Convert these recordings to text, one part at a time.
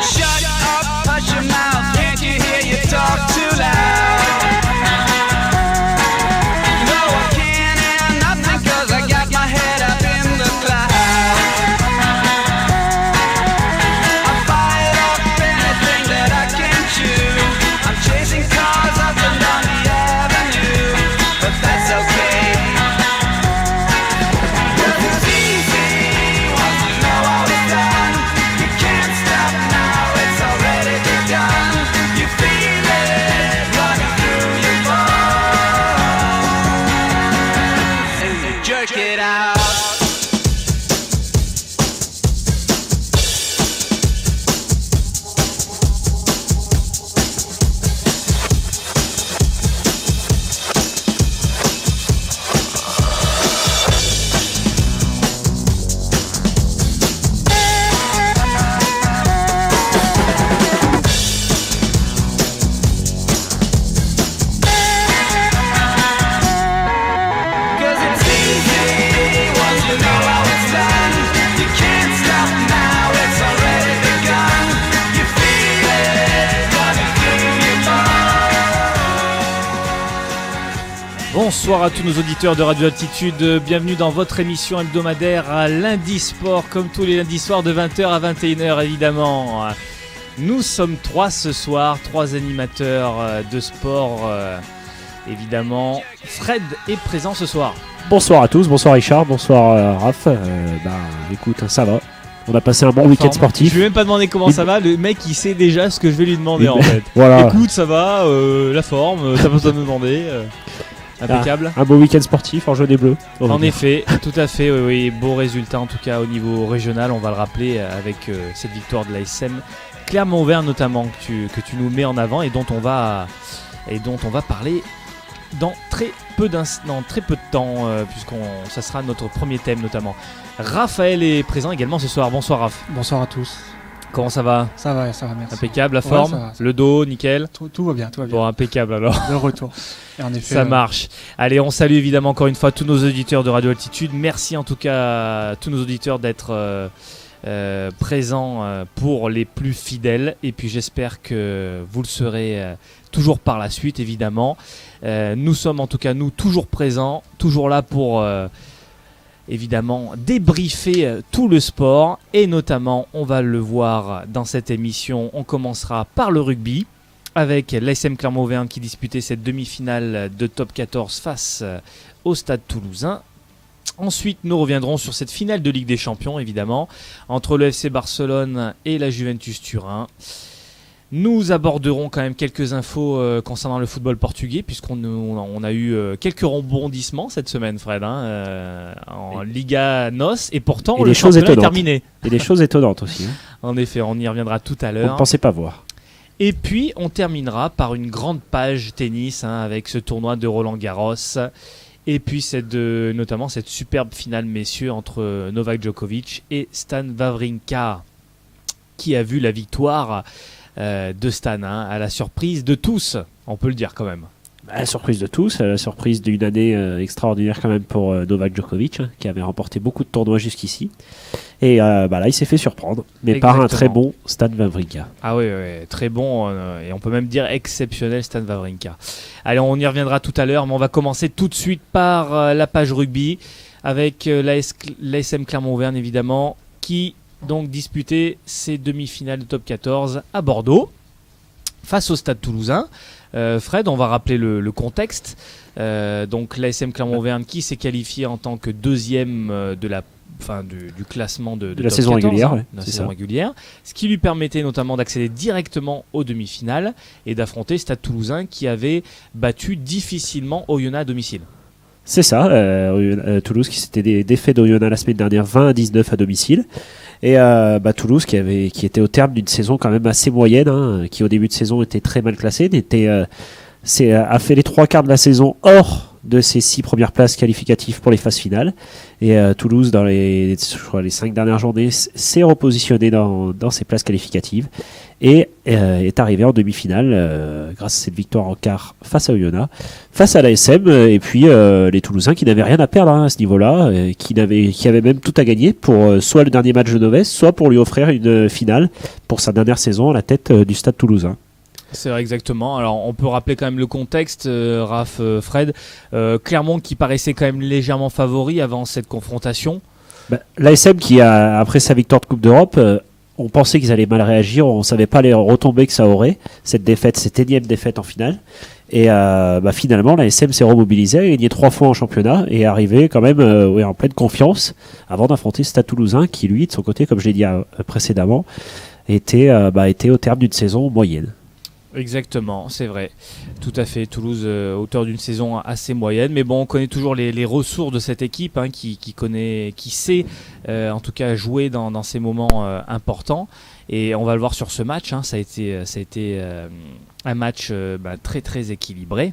Shut up, hush your mouth, can't you hear you talk too loud? No, I can't hear nothing 'cause I got my head up in the clouds. I bite off anything that I can chew. I'm chasing cars up and down the avenue, but that's okay. 'Cause it's easy once you know how it's done. You can't stop now, it's already begun. You feel it running through your bones, and you jerk it out. Cause it's easy once you know how it's done. You can't stop now, it's already begun. You feel it running through your bones. Bonsoir à tous nos auditeurs de Radio Altitude, bienvenue dans votre émission hebdomadaire à Lundi Sport, comme tous les lundis soirs de 20h à 21h évidemment. Nous sommes trois ce soir, trois animateurs de sport évidemment. Fred est présent ce soir. Bonsoir à tous, bonsoir Richard, bonsoir Raph. Écoute, ça va. On a passé un bon week-end sportif. Je lui ai même pas demandé comment ça va, le mec il sait déjà ce que je vais lui demander en fait. Voilà. Écoute, ça va, la forme, t'as pas besoin de me demander. Impeccable. Un beau week-end sportif en jeu des Bleus. En effet, tout à fait, oui, beau résultat en tout cas au niveau régional, on va le rappeler avec cette victoire de l'ASM Clermont-Auvergne notamment que tu nous mets en avant et dont on va parler dans très peu de temps ça sera notre premier thème notamment. Raphaël est présent également ce soir. Bonsoir Raph. Bonsoir à tous. Comment ça va ? Ça va, merci. Impeccable, la Ouais, forme, ça va. le dos, nickel. Tout va bien, tout va bien. Bon, impeccable alors. Le retour. Et en effet, Ça marche. Allez, on salue évidemment encore une fois tous nos auditeurs de Radio Altitude. Merci en tout cas à tous nos auditeurs d'être présents pour les plus fidèles. Et puis j'espère que vous le serez toujours par la suite évidemment. Nous sommes en tout cas nous toujours présents, toujours là pour évidemment débriefer tout le sport. Et notamment, on va le voir dans cette émission, on commencera par le rugby, avec l'ASM Clermont-Auvergne qui disputait cette demi-finale de top 14 face au Stade Toulousain. Ensuite, nous reviendrons sur cette finale de Ligue des Champions, évidemment, entre le FC Barcelone et la Juventus Turin. Nous aborderons quand même quelques infos concernant le football portugais, puisqu'on a eu quelques rebondissements cette semaine, Fred, en Liga NOS, et pourtant le championnat est terminé. Et des choses étonnantes aussi. En effet, on y reviendra tout à On l'heure. ne pensait pas voir. Et puis, on terminera par une grande page tennis avec ce tournoi de Roland-Garros. Et puis, notamment cette superbe finale, messieurs, entre Novak Djokovic et Stan Wawrinka, qui a vu la victoire de Stan, à la surprise de tous, on peut le dire quand même. La surprise de tous, la surprise d'une année extraordinaire quand même pour Novak Djokovic, qui avait remporté beaucoup de tournois jusqu'ici. Et là, il s'est fait surprendre, mais Exactement. par un très bon Stan Wawrinka. Ah oui, très bon, et on peut même dire exceptionnel Stan Wawrinka. Allez, on y reviendra tout à l'heure, mais on va commencer tout de suite par la page rugby, avec l'ASM Clermont-Auvergne évidemment, qui donc disputait ses demi-finales de top 14 à Bordeaux, face au Stade Toulousain. Fred, on va rappeler le contexte. Donc l'ASM Clermont-Auvergne qui s'est qualifié en tant que deuxième du classement de la top saison 14, régulière. de la saison régulière, ce qui lui permettait notamment d'accéder directement aux demi-finales et d'affronter Stade Toulousain qui avait battu difficilement Oyonnax à domicile. C'est ça, Toulouse qui s'était défait d'Oyonnax la semaine dernière 20-19 à domicile. Et Toulouse qui était au terme d'une saison quand même assez moyenne, qui au début de saison était très mal classée, a fait les 3 quarts de la saison hors de ses 6 premières places qualificatives pour les phases finales. Et Toulouse, dans les 5 dernières journées, s'est repositionné dans ses places qualificatives et est arrivé en demi-finale grâce à cette victoire en quart face à Oyonnax, face à l'ASM, et puis les Toulousains qui n'avaient rien à perdre à ce niveau-là, qui avaient même tout à gagner pour soit le dernier match de Novès, soit pour lui offrir une finale pour sa dernière saison à la tête du Stade Toulousain. C'est vrai, exactement. Alors, on peut rappeler quand même le contexte, Raph, Fred. Clermont qui paraissait quand même légèrement favori avant cette confrontation. L'ASM qui a, après sa victoire de Coupe d'Europe, on pensait qu'ils allaient mal réagir, on ne savait pas les retombées que ça aurait, cette énième défaite en finale. Et finalement, l'ASM s'est remobilisée, a gagné 3 fois en championnat et est arrivé quand même en pleine confiance avant d'affronter Stade Toulousain qui, lui, de son côté, comme je l'ai dit précédemment, était au terme d'une saison moyenne. Exactement, c'est vrai. Tout à fait. Toulouse, auteur d'une saison assez moyenne. Mais bon, on connaît toujours les ressources de cette équipe qui sait en tout cas jouer dans ces moments importants. Et on va le voir sur ce match. Ça a été un match très très équilibré.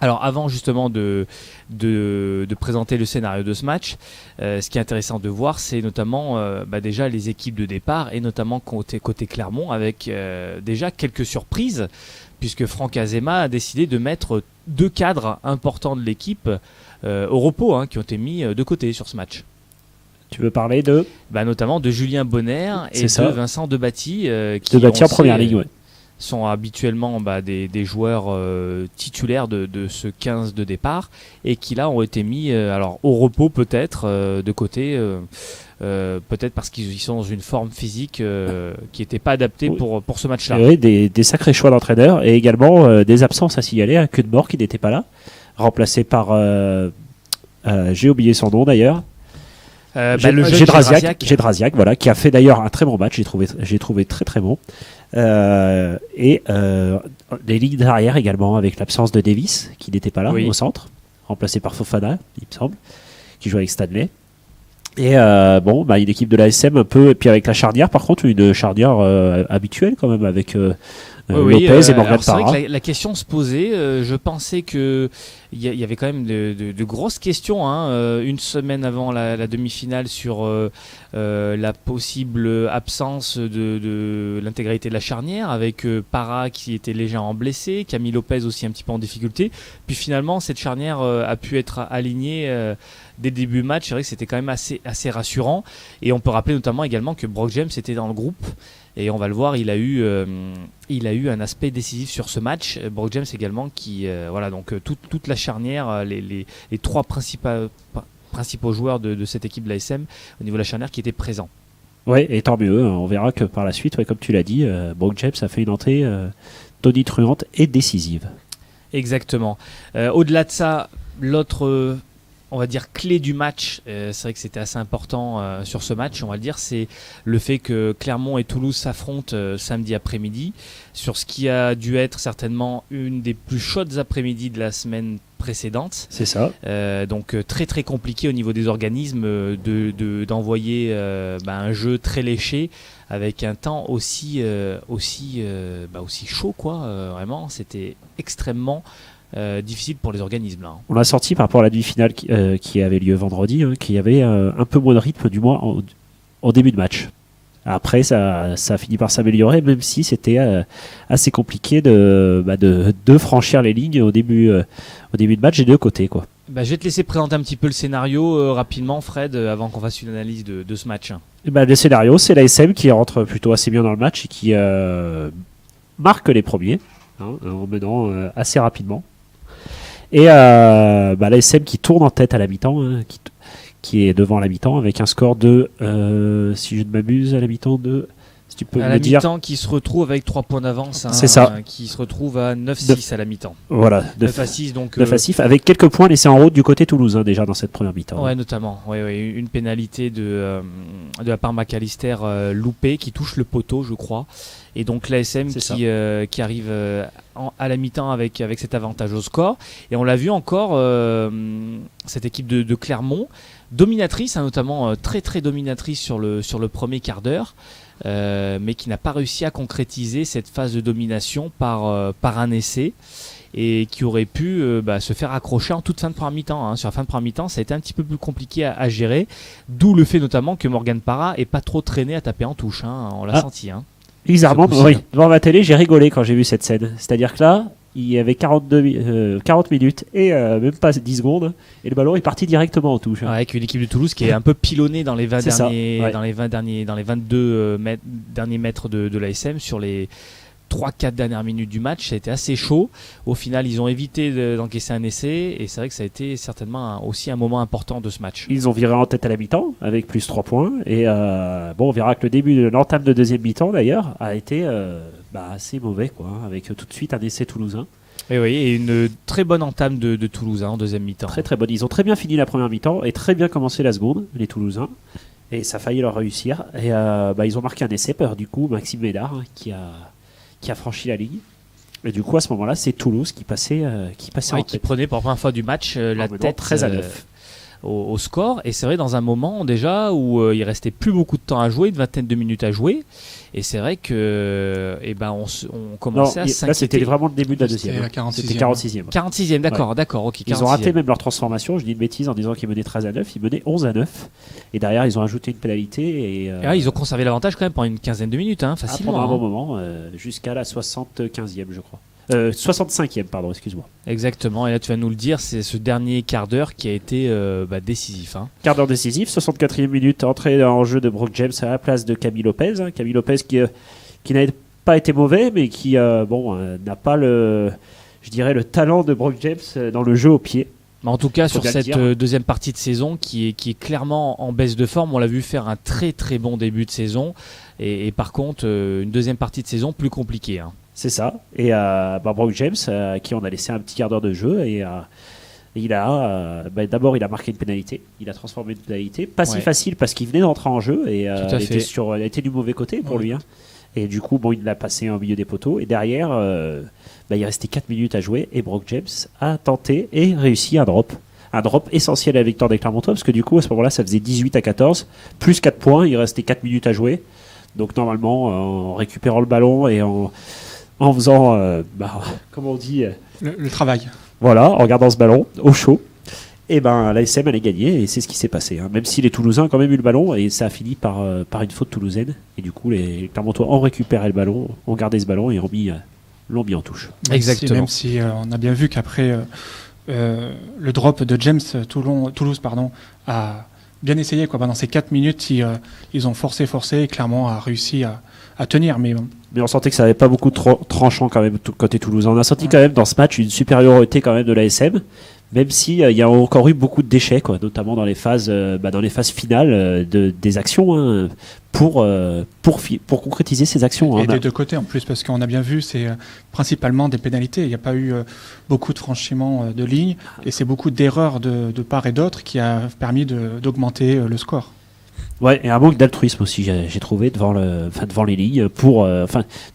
Alors avant justement de présenter le scénario de ce match, ce qui est intéressant de voir, c'est notamment déjà les équipes de départ et notamment côté Clermont avec déjà quelques surprises puisque Franck Azema a décidé de mettre 2 cadres importants de l'équipe au repos qui ont été mis de côté sur ce match. Tu veux parler de notamment de Julien Bonner et de Vincent Debatty qui en première ligue, ouais. Sont habituellement des joueurs titulaires de ce 15 de départ et qui là ont été mis au repos peut-être de côté peut-être parce qu'ils sont dans une forme physique qui n'était pas adaptée pour ce match-là. Oui, des sacrés choix d'entraîneur et également des absences à signaler, un queue de mort qui n'était pas là, remplacé par j'ai oublié son nom d'ailleurs. Gédrasiak, voilà, qui a fait d'ailleurs un très bon match, j'ai trouvé très très bon. Les lignes d'arrière également avec l'absence de Davis qui n'était pas là au centre, remplacé par Fofana, il me semble, qui joue avec Stanley. Et une équipe de l'ASM un peu, et puis avec la charnière par contre, une charnière habituelle quand même avec Lopez et Morgan Parra. C'est vrai que la question se posait, je pensais que il y avait quand même de grosses questions une semaine avant la demi-finale sur la possible absence de l'intégralité de la charnière avec Parra qui était légèrement blessé, Camille Lopez aussi un petit peu en difficulté, puis finalement cette charnière a pu être alignée dès le début du match. C'est vrai que c'était quand même assez rassurant et on peut rappeler notamment également que Brock James était dans le groupe. Et on va le voir, il a eu un aspect décisif sur ce match. Brock James également, qui donc toute la charnière, les 3 principaux joueurs de cette équipe de l'ASM au niveau de la charnière qui étaient présents. Ouais, et tant mieux. On verra que par la suite, comme tu l'as dit, Brock James a fait une entrée tonitruante et décisive. Exactement. Au-delà de ça, l'autre on va dire clé du match, c'est vrai que c'était assez important sur ce match, on va le dire, c'est le fait que Clermont et Toulouse s'affrontent samedi après-midi sur ce qui a dû être certainement une des plus chaudes après-midi de la semaine précédente. C'est ça. Donc très très compliqué au niveau des organismes d'envoyer un jeu très léché avec un temps aussi chaud vraiment, c'était extrêmement difficile pour les organismes là. On l'a sorti par rapport à la demi-finale qui avait lieu vendredi, qui avait un peu moins de rythme du moins en début de match. Après ça a fini par s'améliorer, même si c'était assez compliqué de franchir les lignes au début de match des deux côtés quoi. Je vais te laisser présenter un petit peu le scénario rapidement Fred avant qu'on fasse une analyse de ce match. Le scénario, c'est l'ASM qui rentre plutôt assez bien dans le match et qui marque les premiers en menant assez rapidement. Et l'ASM qui tourne en tête à la mi-temps, qui est devant la mi-temps avec un score de, si je ne m'abuse, à la mi-temps de, si tu peux à me la dire. mi-temps qui se retrouve avec 3 points d'avance. C'est ça. Qui se retrouve à 9-6 à la mi-temps. Voilà. 9-6 donc. 9-6 avec quelques points laissés en route du côté toulousain déjà dans cette première mi-temps. Ouais, notamment. Ouais, une pénalité de la part McAllister loupée qui touche le poteau, je crois. Et donc l'ASM qui arrive à la mi-temps avec cet avantage au score. Et on l'a vu encore, cette équipe de Clermont, dominatrice, notamment très très dominatrice sur le premier quart d'heure, mais qui n'a pas réussi à concrétiser cette phase de domination par un essai. et qui aurait pu se faire accrocher en toute fin de première mi-temps. Hein. Sur la fin de première mi-temps, ça a été un petit peu plus compliqué à gérer, d'où le fait notamment que Morgan Parra est pas trop traîné à taper en touche. Hein. On l'a senti. Hein. Bizarrement, C'est possible. oui. Devant ma télé, j'ai rigolé quand j'ai vu cette scène. C'est-à-dire que là, il y avait 40 minutes et même pas 10 secondes, et le ballon est parti directement en touche. Ouais, avec une équipe de Toulouse qui est un peu pilonnée dans les 20 C'est ça, derniers, ouais. dans les 22 derniers mètres de l'ASM sur les 3-4 dernières minutes du match. Ça a été assez chaud. Au final, ils ont évité d'encaisser un essai et c'est vrai que ça a été certainement aussi un moment important de ce match. Ils ont viré en tête à la mi-temps avec plus 3 points. Et on verra que le début de l'entame de deuxième mi-temps d'ailleurs a été assez mauvais, quoi, avec tout de suite un essai toulousain. Et oui, et une très bonne entame de Toulouse en deuxième mi-temps. Très très bonne. Ils ont très bien fini la première mi-temps et très bien commencé la seconde, les Toulousains. Et ça a failli leur réussir. Et ils ont marqué un essai par du coup Maxime Médard qui a franchi la ligne. Et du coup, à ce moment-là, c'est Toulouse qui passait en Qui tête. prenait pour la première fois du match la menant tête 13 à 9. Au score. Et c'est vrai, dans un moment déjà où il restait plus beaucoup de temps à jouer, une vingtaine de minutes à jouer. Et c'est vrai que on commençait à Là, c'était s'inquiéter. vraiment le début de la C'était deuxième. la 46e. C'était 46e. 46e, d'accord, ok. Ils ont 46e. raté même leur transformation. Je dis une bêtise en disant qu'ils menaient 13 à 9. Ils menaient 11 à 9. Et derrière, ils ont ajouté une pénalité. Et, Ils ont conservé l'avantage quand même pendant une quinzaine de minutes, hein, facilement. pendant un hein. bon moment, jusqu'à la 75e, je crois. 65e, pardon, excuse-moi. Exactement, et là tu vas nous le dire, c'est ce dernier quart d'heure qui a été décisif. Hein. Quart d'heure décisif, 64e minute, entrée en jeu de Brock James à la place de Camille Lopez. Camille Lopez qui n'a pas été mauvais, mais qui n'a pas le talent de Brock James dans le jeu au pied. Mais en tout cas, Faut sur bien le cette dire. deuxième partie de saison qui est clairement en baisse de forme, on l'a vu faire un très très bon début de saison, et par contre, une deuxième partie de saison plus compliquée. Hein. C'est ça. Et Brock James, à qui on a laissé un petit quart d'heure de jeu, et d'abord il a marqué une pénalité. Il a transformé une pénalité. Pas si Ouais. facile parce qu'il venait d'entrer en jeu et Tout à il fait. était du mauvais côté pour Ouais. lui. Hein. Et du coup, il l'a passé en milieu des poteaux. Et derrière, il restait 4 minutes à jouer et Brock James a tenté et réussi un drop. Un drop essentiel à la victoire des Clermontois parce que du coup, à ce moment-là, ça faisait 18 à 14, plus 4 points. Il restait 4 minutes à jouer. Donc normalement, en récupérant le ballon et en faisant, comment on dit, Le travail. voilà, en gardant ce ballon au chaud, et l'ASM allait gagner et c'est ce qui s'est passé. Hein. Même si les Toulousains ont quand même eu le ballon et ça a fini par une faute toulousaine. Et du coup, les Clermontois ont récupéré le ballon, ont gardé ce ballon et l'ont mis en touche. Exactement. Même si on a bien vu qu'après le drop de James, Toulouse a bien essayé. Pendant ces 4 minutes, ils ont forcé et clairement a réussi à tenir. Mais Mais on sentait que ça n'avait pas beaucoup de tranchant quand même côté toulousain. On a senti quand même dans ce match une supériorité quand même de l'ASM, même si il y a encore eu beaucoup de déchets, notamment dans les phases finales des actions, hein, pour concrétiser ces actions. et Hein. des deux côtés en plus, parce qu'on a bien vu, c'est principalement des pénalités. Il n'y a pas eu beaucoup de franchiments de lignes, et c'est beaucoup d'erreurs de part et d'autre qui a permis d'augmenter le score. Ouais, et un manque d'altruisme aussi, j'ai trouvé devant les lignes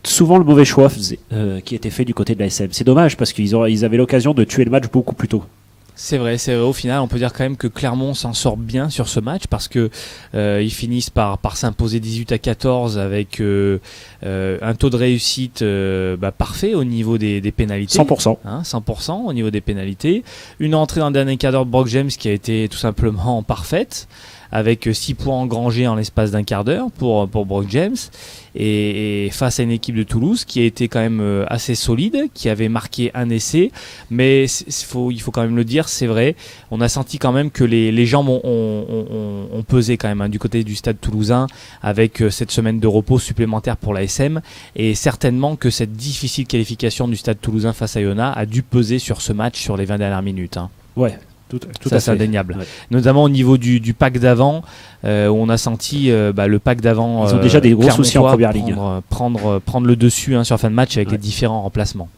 souvent le mauvais choix qui était fait du côté de l'ASM. C'est dommage parce qu'ils avaient l'occasion de tuer le match beaucoup plus tôt. C'est vrai. Au final, on peut dire quand même que Clermont s'en sort bien sur ce match parce que ils finissent par s'imposer 18 à 14 avec un taux de réussite parfait au niveau des pénalités. 100%. Hein, 100% au niveau des pénalités. Une entrée dans le dernier quart d'heure de Brock James qui a été tout simplement parfaite, avec 6 points engrangés en l'espace d'un quart d'heure pour Brock James, et face à une équipe de Toulouse qui a été quand même assez solide, qui avait marqué un essai, mais il faut quand même le dire, c'est vrai, on a senti quand même que les jambes ont pesé quand même, hein, du côté du stade toulousain, avec cette semaine de repos supplémentaire pour l'ASM, et certainement que cette difficile qualification du stade toulousain face à Iona a dû peser sur ce match sur les 20 dernières minutes. Hein. Ouais. Tout Ça, à c'est fait. indéniable. Ouais. Notamment au niveau du pack d'avant, où on a senti le pack d'avant. Ils ont déjà des gros soucis en Clermontois première ligue. Prendre le dessus sur la fin de match avec Ouais. les différents remplacements.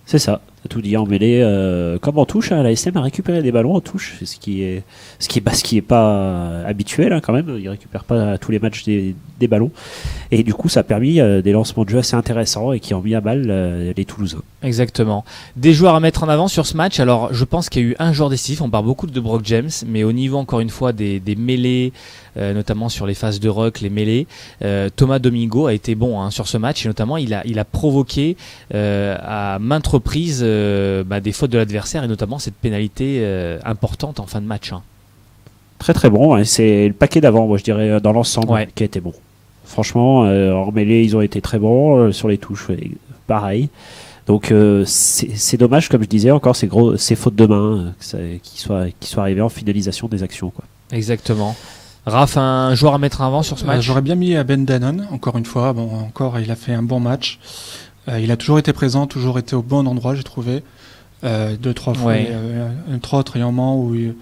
C'est ça, t'as tout dit en mêlée. Comme en touche, hein, l'ASM a récupéré des ballons en touche, ce qui est pas habituel hein, quand même. Ils récupèrent pas à tous les matchs des ballons. Et du coup, ça a permis des lancements de jeu assez intéressants et qui ont mis à mal les Toulousains. Exactement. Des joueurs à mettre en avant sur ce match. Alors, je pense qu'il y a eu un joueur décisif. On parle beaucoup de Brock James, mais au niveau encore une fois des mêlées, notamment sur les phases de ruck, les mêlées, Thomas Domingo a été bon sur ce match, et notamment il a provoqué à maintes reprises des fautes de l'adversaire et notamment cette pénalité importante en fin de match. Hein. Très très bon, et c'est le paquet d'avant, moi je dirais, dans l'ensemble, qui a été bon. Franchement, en mêlée, ils ont été très bons, sur les touches, pareil. Donc c'est dommage, comme je disais, encore ces fautes de main qui soient arrivées en finalisation des actions, quoi. Exactement. Raph, un joueur à mettre en avant sur ce match? J'aurais bien mis Ben Dannon, encore une fois. Bon, encore, il a fait un bon match. Il a toujours été présent, toujours été au bon endroit, j'ai trouvé. 2-3 fois, trois trianglements où il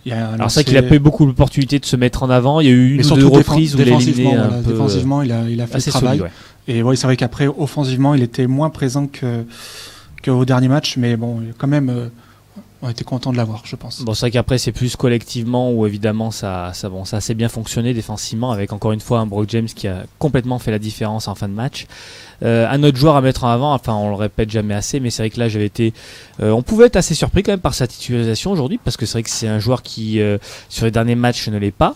y a un alors c'est vrai qu'il a pas eu beaucoup l'opportunité de se mettre en avant. Il y a eu une ou deux reprises où il a éliminé un peu. Défensivement, il a fait le travail. Solide, Et ouais, c'est vrai qu'après, offensivement, il était moins présent qu'au dernier match, mais bon, quand même, on était content de l'avoir, je pense. Bon, c'est vrai qu'après, c'est plus collectivement où évidemment ça a assez bien fonctionné défensivement avec encore une fois un Brock James qui a complètement fait la différence en fin de match. Un autre joueur à mettre en avant, enfin on le répète jamais assez, mais c'est vrai que là on pouvait être assez surpris quand même par sa titularisation aujourd'hui parce que c'est vrai que c'est un joueur qui sur les derniers matchs ne l'est pas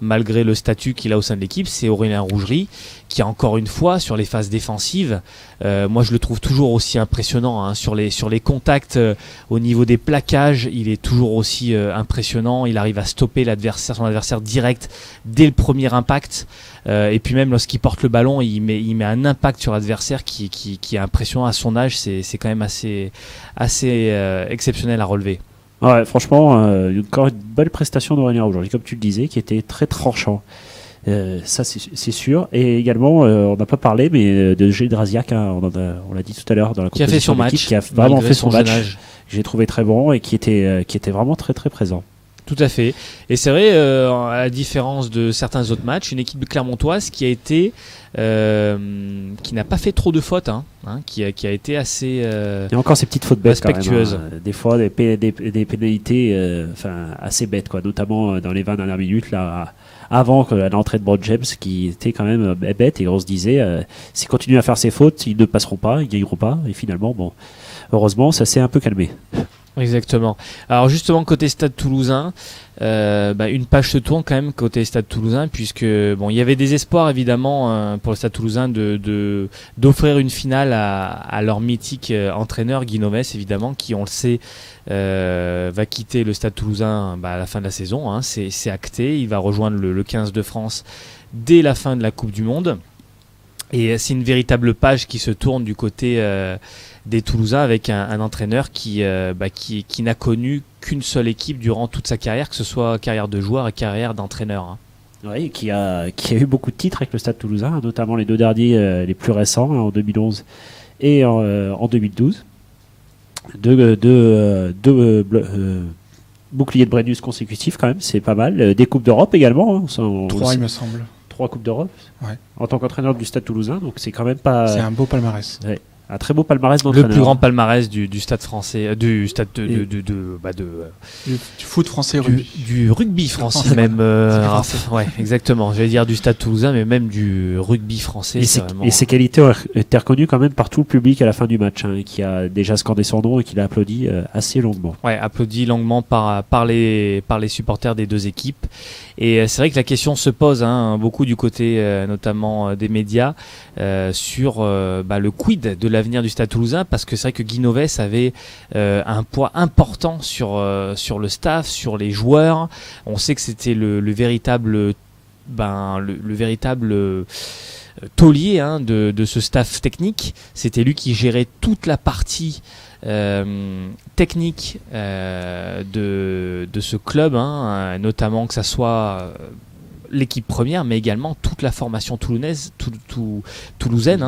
malgré le statut qu'il a au sein de l'équipe. C'est Aurélien Rougerie qui encore une fois sur les phases défensives, moi je le trouve toujours aussi impressionnant hein, sur les contacts au niveau des plaquages, il est toujours aussi impressionnant. Il arrive à stopper son adversaire direct dès le premier impact. Et puis même lorsqu'il porte le ballon, il met un impact sur l'adversaire qui est impressionnant à son âge. C'est quand même assez exceptionnel à relever. Ouais, franchement, encore une belle prestation d'Aurélien aujourd'hui, comme tu le disais, qui était très tranchant. Ça, c'est sûr. Et également, on n'a pas parlé, mais de Gédrasiak, hein, on l'a dit tout à l'heure dans la qui a fait son match, qui a vraiment fait son match. J'ai trouvé très bon et qui était vraiment très très présent. Tout à fait. Et c'est vrai, à la différence de certains autres matchs, une équipe clermontoise qui n'a pas fait trop de fautes, qui a été assez il y a encore ces petites fautes bêtes respectueuses. Quand même, hein. Des fois, des pénalités assez bêtes, quoi. Notamment dans les 20 dernières minutes, là, avant l'entrée de Brock James, qui était quand même bête, et on se disait, s'ils continuent à faire ces fautes, ils ne passeront pas, ils gagneront pas. Et finalement, bon, heureusement, ça s'est un peu calmé. Exactement. Alors justement côté Stade Toulousain, une page se tourne quand même côté Stade Toulousain puisque bon il y avait des espoirs évidemment pour le Stade Toulousain d'offrir une finale à leur mythique entraîneur Guy Novès évidemment qui on le sait va quitter le Stade Toulousain à la fin de la saison. Hein, c'est acté. Il va rejoindre le 15 de France dès la fin de la Coupe du Monde. Et c'est une véritable page qui se tourne du côté des Toulousains avec un entraîneur qui n'a connu qu'une seule équipe durant toute sa carrière, que ce soit carrière de joueur et carrière d'entraîneur. Hein. Oui, qui a eu beaucoup de titres avec le Stade Toulousain, notamment les deux derniers, les plus récents, en 2011 et en 2012. Deux boucliers de Brennus consécutifs quand même, c'est pas mal. Des Coupes d'Europe également. Hein, 3 il me semble. 3 Coupes d'Europe, ouais. En tant qu'entraîneur du Stade Toulousain, donc c'est quand même pas... C'est un beau palmarès. Ouais, un très beau palmarès d'entraîneur. Le plus grand palmarès du Stade français, du Stade du foot français rugby. Du rugby français même. Ouais, exactement. J'allais dire du Stade Toulousain, mais même du rugby français. Et ses qualités ont été reconnues quand même par tout le public à la fin du match, hein, qui a déjà scandé son nom et qui l'a applaudi assez longuement. Ouais, applaudi longuement par les supporters des deux équipes. Et c'est vrai que la question se pose beaucoup du côté notamment des médias sur le quid de l'avenir du Stade Toulousain, parce que c'est vrai que Guy Novès avait un poids important sur le staff, sur les joueurs. On sait que c'était le véritable taulier de ce staff technique. C'était lui qui gérait toute la partie technique de ce club, notamment que ça soit l'équipe première, mais également toute la formation toulousaine.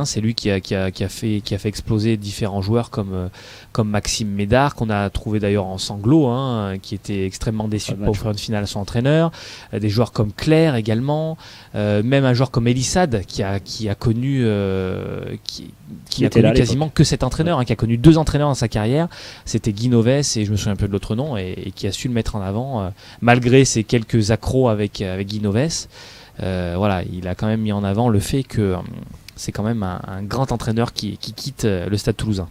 C'est lui qui a fait exploser différents joueurs comme Maxime Médard, qu'on a trouvé d'ailleurs en sanglots, qui était extrêmement déçu de ne pas offrir une finale à son entraîneur. Des joueurs comme Claire également, même un joueur comme Elissade qui a connu quasiment que cet entraîneur, qui a connu 2 entraîneurs dans sa carrière. C'était Guy Novès et je me souviens un peu de l'autre nom, et qui a su le mettre en avant malgré ses quelques accros avec Guy Novès. Il a quand même mis en avant le fait que c'est quand même un grand entraîneur qui quitte le Stade Toulousain.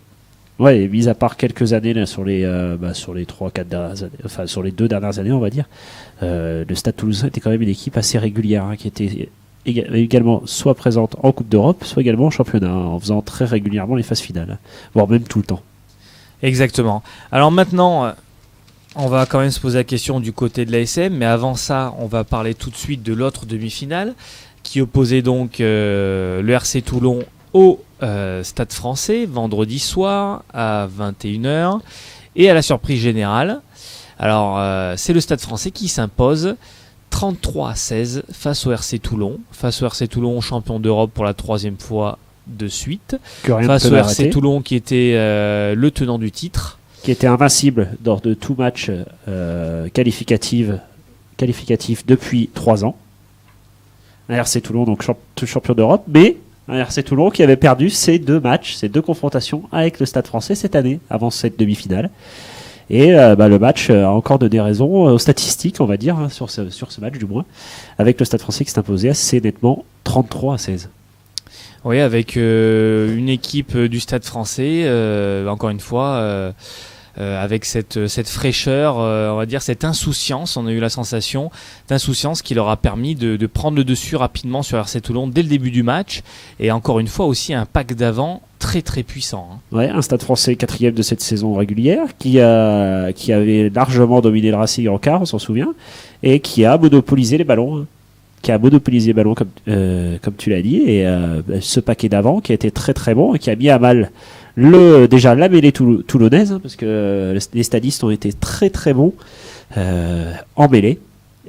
Ouais, mis à part quelques années là, sur les 3-4 dernières années, enfin sur les 2 dernières années on va dire, le Stade Toulousain était quand même une équipe assez régulière, qui était également soit présente en Coupe d'Europe, soit également en championnat, en faisant très régulièrement les phases finales, voire même tout le temps. Exactement. Alors maintenant, on va quand même se poser la question du côté de l'ASM, mais avant ça, on va parler tout de suite de l'autre demi-finale qui opposait donc le RC Toulon au Stade Français vendredi soir à 21h. Et à la surprise générale, alors c'est le Stade Français qui s'impose 33-16 face au RC Toulon. Face au RC Toulon, champion d'Europe pour la 3e fois de suite. Que rien ne Face peut au l'arrêter. RC Toulon qui était le tenant du titre. Qui était invincible lors de tout match qualificatif depuis 3 ans. Un RC Toulon, donc champion d'Europe, mais un RC Toulon qui avait perdu ses 2 matchs, ses 2 confrontations avec le Stade Français cette année, avant cette demi-finale. Et le match a encore donné raison aux statistiques, on va dire, hein, sur ce match du moins, avec le Stade Français qui s'est imposé assez nettement 33-16. Oui, avec une équipe du Stade Français, encore une fois, avec cette fraîcheur, on va dire cette insouciance, on a eu la sensation d'insouciance qui leur a permis de prendre le dessus rapidement sur RC Toulon dès le début du match, et encore une fois aussi un pack d'avant très très puissant. Hein. Ouais, un Stade Français 4e de cette saison régulière, qui avait largement dominé le Racing en quart, on s'en souvient, et qui a monopolisé les ballons. Comme tu l'as dit, et ce paquet d'avant qui a été très très bon et qui a mis à mal déjà la mêlée toulonnaise, hein, parce que les stadistes ont été très très bons en mêlée,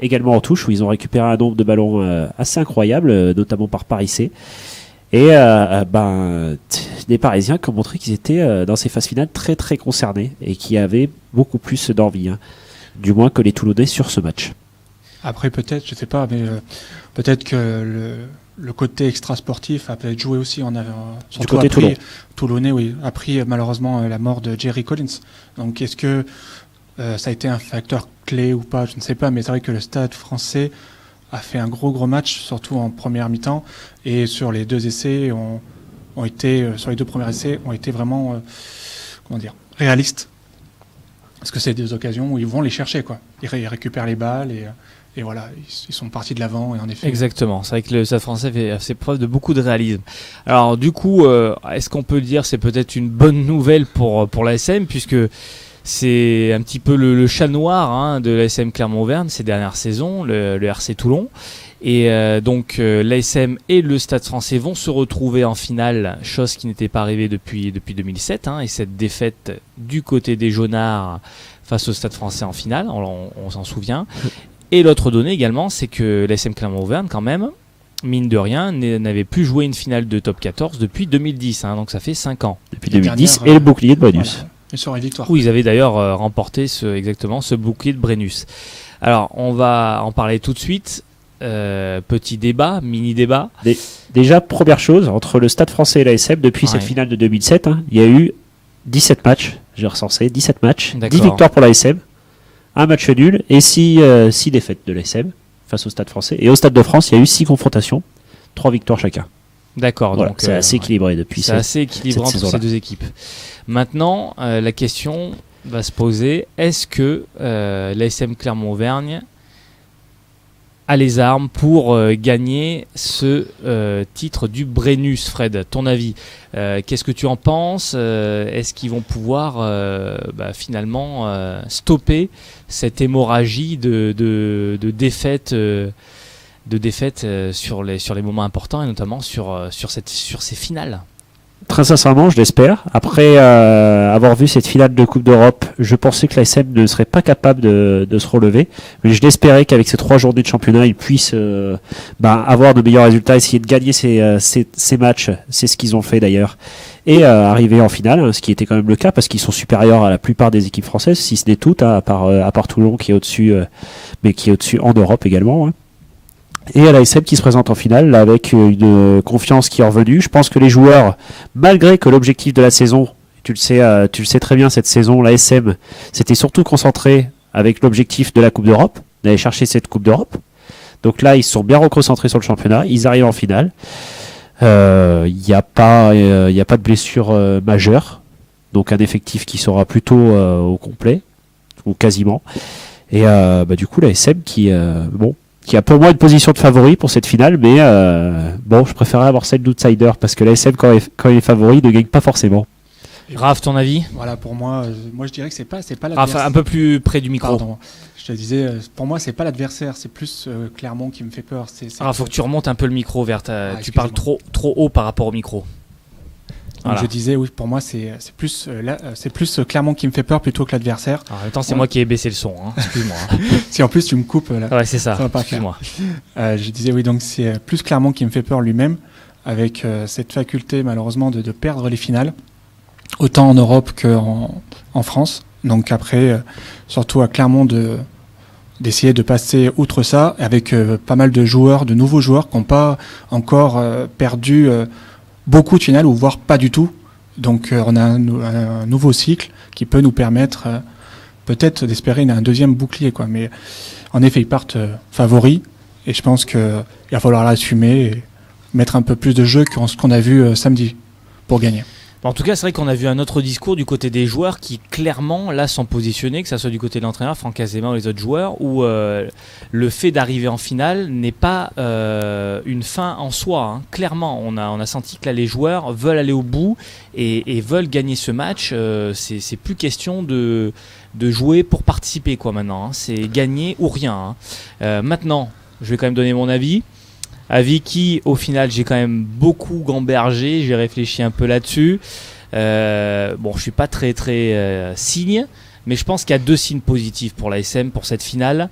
également en touche où ils ont récupéré un nombre de ballons assez incroyable, notamment par Paris C. Et les Parisiens qui ont montré qu'ils étaient dans ces phases finales très très concernés et qui avaient beaucoup plus d'envie, hein, du moins que les Toulonnais sur ce match. Après, peut-être, je sais pas, mais peut-être que le côté extra-sportif a peut-être joué aussi. Surtout côté Toulon. Toulonnais, oui, a pris malheureusement la mort de Jerry Collins. Donc, est-ce que ça a été un facteur clé ou pas? Je ne sais pas, mais c'est vrai que le Stade Français a fait un gros match, surtout en première mi-temps, et sur les 2 essais, sur les 2 premiers essais, ont été vraiment, réalistes. Parce que c'est des occasions où ils vont les chercher, quoi. Ils récupèrent les balles et voilà, ils sont partis de l'avant, et en effet. Exactement, c'est vrai que le Stade Français fait preuve de beaucoup de réalisme. Alors du coup, est-ce qu'on peut dire c'est peut-être une bonne nouvelle pour l'ASM, puisque c'est un petit peu le chat noir, hein, de l'ASM Clermont-Auvergne ces dernières saisons, le RC Toulon. Et donc l'ASM et le Stade Français vont se retrouver en finale, chose qui n'était pas arrivée depuis 2007, hein, et cette défaite du côté des Jaunards face au Stade Français en finale, on s'en souvient. Et l'autre donnée également, c'est que l'ASM Clermont-Auvergne, quand même, mine de rien, n'avait plus joué une finale de top 14 depuis 2010, hein, donc ça fait 5 ans. Depuis 2010, et le bouclier de Brennus. Voilà. Et sur une victoire. Où ils avaient d'ailleurs remporté ce bouclier de Brennus. Alors, on va en parler tout de suite. Petit débat, mini débat. Déjà, première chose, entre le Stade Français et l'ASM, depuis cette finale de 2007, hein, il y a eu 17 matchs, j'ai recensé, 17 matchs, D'accord. 10 victoires pour l'ASM, un match nul et 6 défaites de l'ASM face au Stade Français. Et au Stade de France, il y a eu 6 confrontations, 3 victoires chacun. D'accord, Voilà, donc c'est assez équilibré depuis c'est assez équilibré entre saison-là. ces deux équipes. Maintenant, la question va se poser, est-ce que l'ASM Clermont-Auvergne a les armes pour gagner ce titre du Brennus, Fred? Ton avis, qu'est-ce que tu en penses? Est-ce qu'ils vont pouvoir finalement stopper cette hémorragie de défaites sur les moments importants, et notamment sur ces finales? Très sincèrement, je l'espère. Après avoir vu cette finale de Coupe d'Europe, je pensais que l'ASM ne serait pas capable de se relever. Mais je l'espérais qu'avec ces 3 journées de championnat, ils puissent avoir de meilleurs résultats, essayer de gagner ces matchs. C'est ce qu'ils ont fait d'ailleurs. Et arriver en finale, hein, ce qui était quand même le cas, parce qu'ils sont supérieurs à la plupart des équipes françaises, si ce n'est toutes, hein, à part Toulon qui est au-dessus, mais qui est au-dessus en Europe également. Hein. Et à l'ASM qui se présente en finale là, avec une confiance qui est revenue. Je pense que les joueurs, malgré que l'objectif de la saison, tu le sais très bien, cette saison, l'ASM s'était surtout concentré avec l'objectif de la Coupe d'Europe, d'aller chercher cette Coupe d'Europe. Donc là, ils se sont bien reconcentrés sur le championnat, ils arrivent en finale. Il n'y a pas de blessure majeure, donc un effectif qui sera plutôt au complet, ou quasiment. Et du coup, l'ASM qui a pour moi une position de favori pour cette finale, mais je préférerais avoir celle d'outsider, parce que l'ASM, quand il est favori, ne gagne pas forcément. Raph, ton avis? Voilà, pour moi, je dirais que c'est pas Raph, l'adversaire. un peu plus près du micro. Pardon, je te disais, pour moi, c'est pas l'adversaire, c'est plus Clermont qui me fait peur. Ah, faut que tu remontes un peu le micro vers ta... Ah, tu parles trop haut par rapport au micro. Donc Voilà. je disais, oui, pour moi, c'est plus Clermont qui me fait peur plutôt que l'adversaire. En même temps, c'est Ouais. moi qui ai baissé le son, hein. Excuse-moi. Si en plus tu me coupes là, Ouais, c'est ça. ça va pas Excuse-moi. je disais oui, donc c'est plus Clermont qui me fait peur lui-même, avec cette faculté malheureusement de perdre les finales, autant en Europe qu'en France. Donc après, surtout à Clermont d'essayer de passer outre ça, avec pas mal de joueurs, de nouveaux joueurs qui n'ont pas encore perdu beaucoup de finales, ou voire pas du tout. Donc on a un nouveau cycle qui peut nous permettre peut-être d'espérer un deuxième bouclier, quoi. Mais en effet, ils partent favoris, et je pense qu'il va falloir l'assumer et mettre un peu plus de jeu que ce qu'on a vu samedi pour gagner. En tout cas, c'est vrai qu'on a vu un autre discours du côté des joueurs qui clairement là sont positionnés, que ce soit du côté de l'entraîneur, Franck Azema ou les autres joueurs, où le fait d'arriver en finale n'est pas une fin en soi, hein. Clairement, on a senti que là les joueurs veulent aller au bout et veulent gagner ce match. C'est plus question de jouer pour participer, quoi, maintenant, hein. C'est gagner ou rien, hein. Maintenant, je vais quand même donner mon avis. Avis qui, au final, j'ai quand même beaucoup gambergé, j'ai réfléchi un peu là-dessus. Bon, je suis pas très signe, mais je pense qu'il y a 2 signes positifs pour l'ASM pour cette finale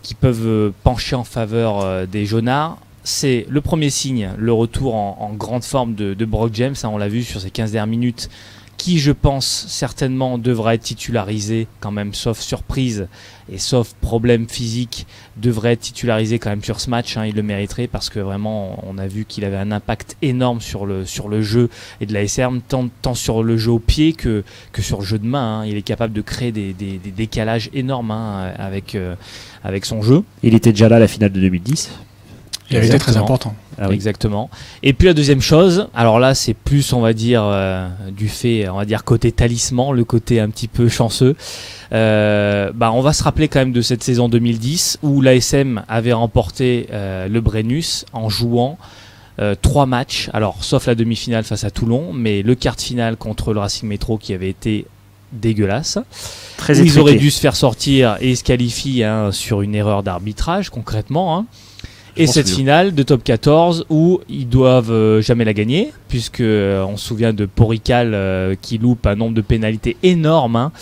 qui peuvent pencher en faveur des Jaunards. C'est le premier signe, le retour en grande forme de Brock James, hein, on l'a vu sur ces 15 dernières minutes, qui je pense certainement devra être titularisé quand même, sauf surprise et sauf problème physique, devrait être titularisé quand même sur ce match, hein. Il le mériterait parce que vraiment on a vu qu'il avait un impact énorme sur le jeu et de la SRM, tant sur le jeu au pied que sur le jeu de main, hein. Il est capable de créer des décalages énormes, hein, avec son jeu. Il était déjà là à la finale de 2010. Il avait été très Exactement. important. Ah oui. Exactement. Et puis la deuxième chose, alors là c'est plus, on va dire, du fait, on va dire côté talisman, le côté un petit peu chanceux. On va se rappeler quand même de cette saison 2010 où l'ASM avait remporté le Brennus en jouant 3 matchs, alors sauf la demi-finale face à Toulon, mais le quart de finale contre le Racing Métro qui avait été dégueulasse. Très Où ils étriqué. auraient dû se faire sortir et se qualifier, hein, sur une erreur d'arbitrage concrètement, hein. Et pense cette bien. finale de top 14 où ils doivent jamais la gagner, puisque on se souvient de Porical qui loupe un nombre de pénalités énorme, hein.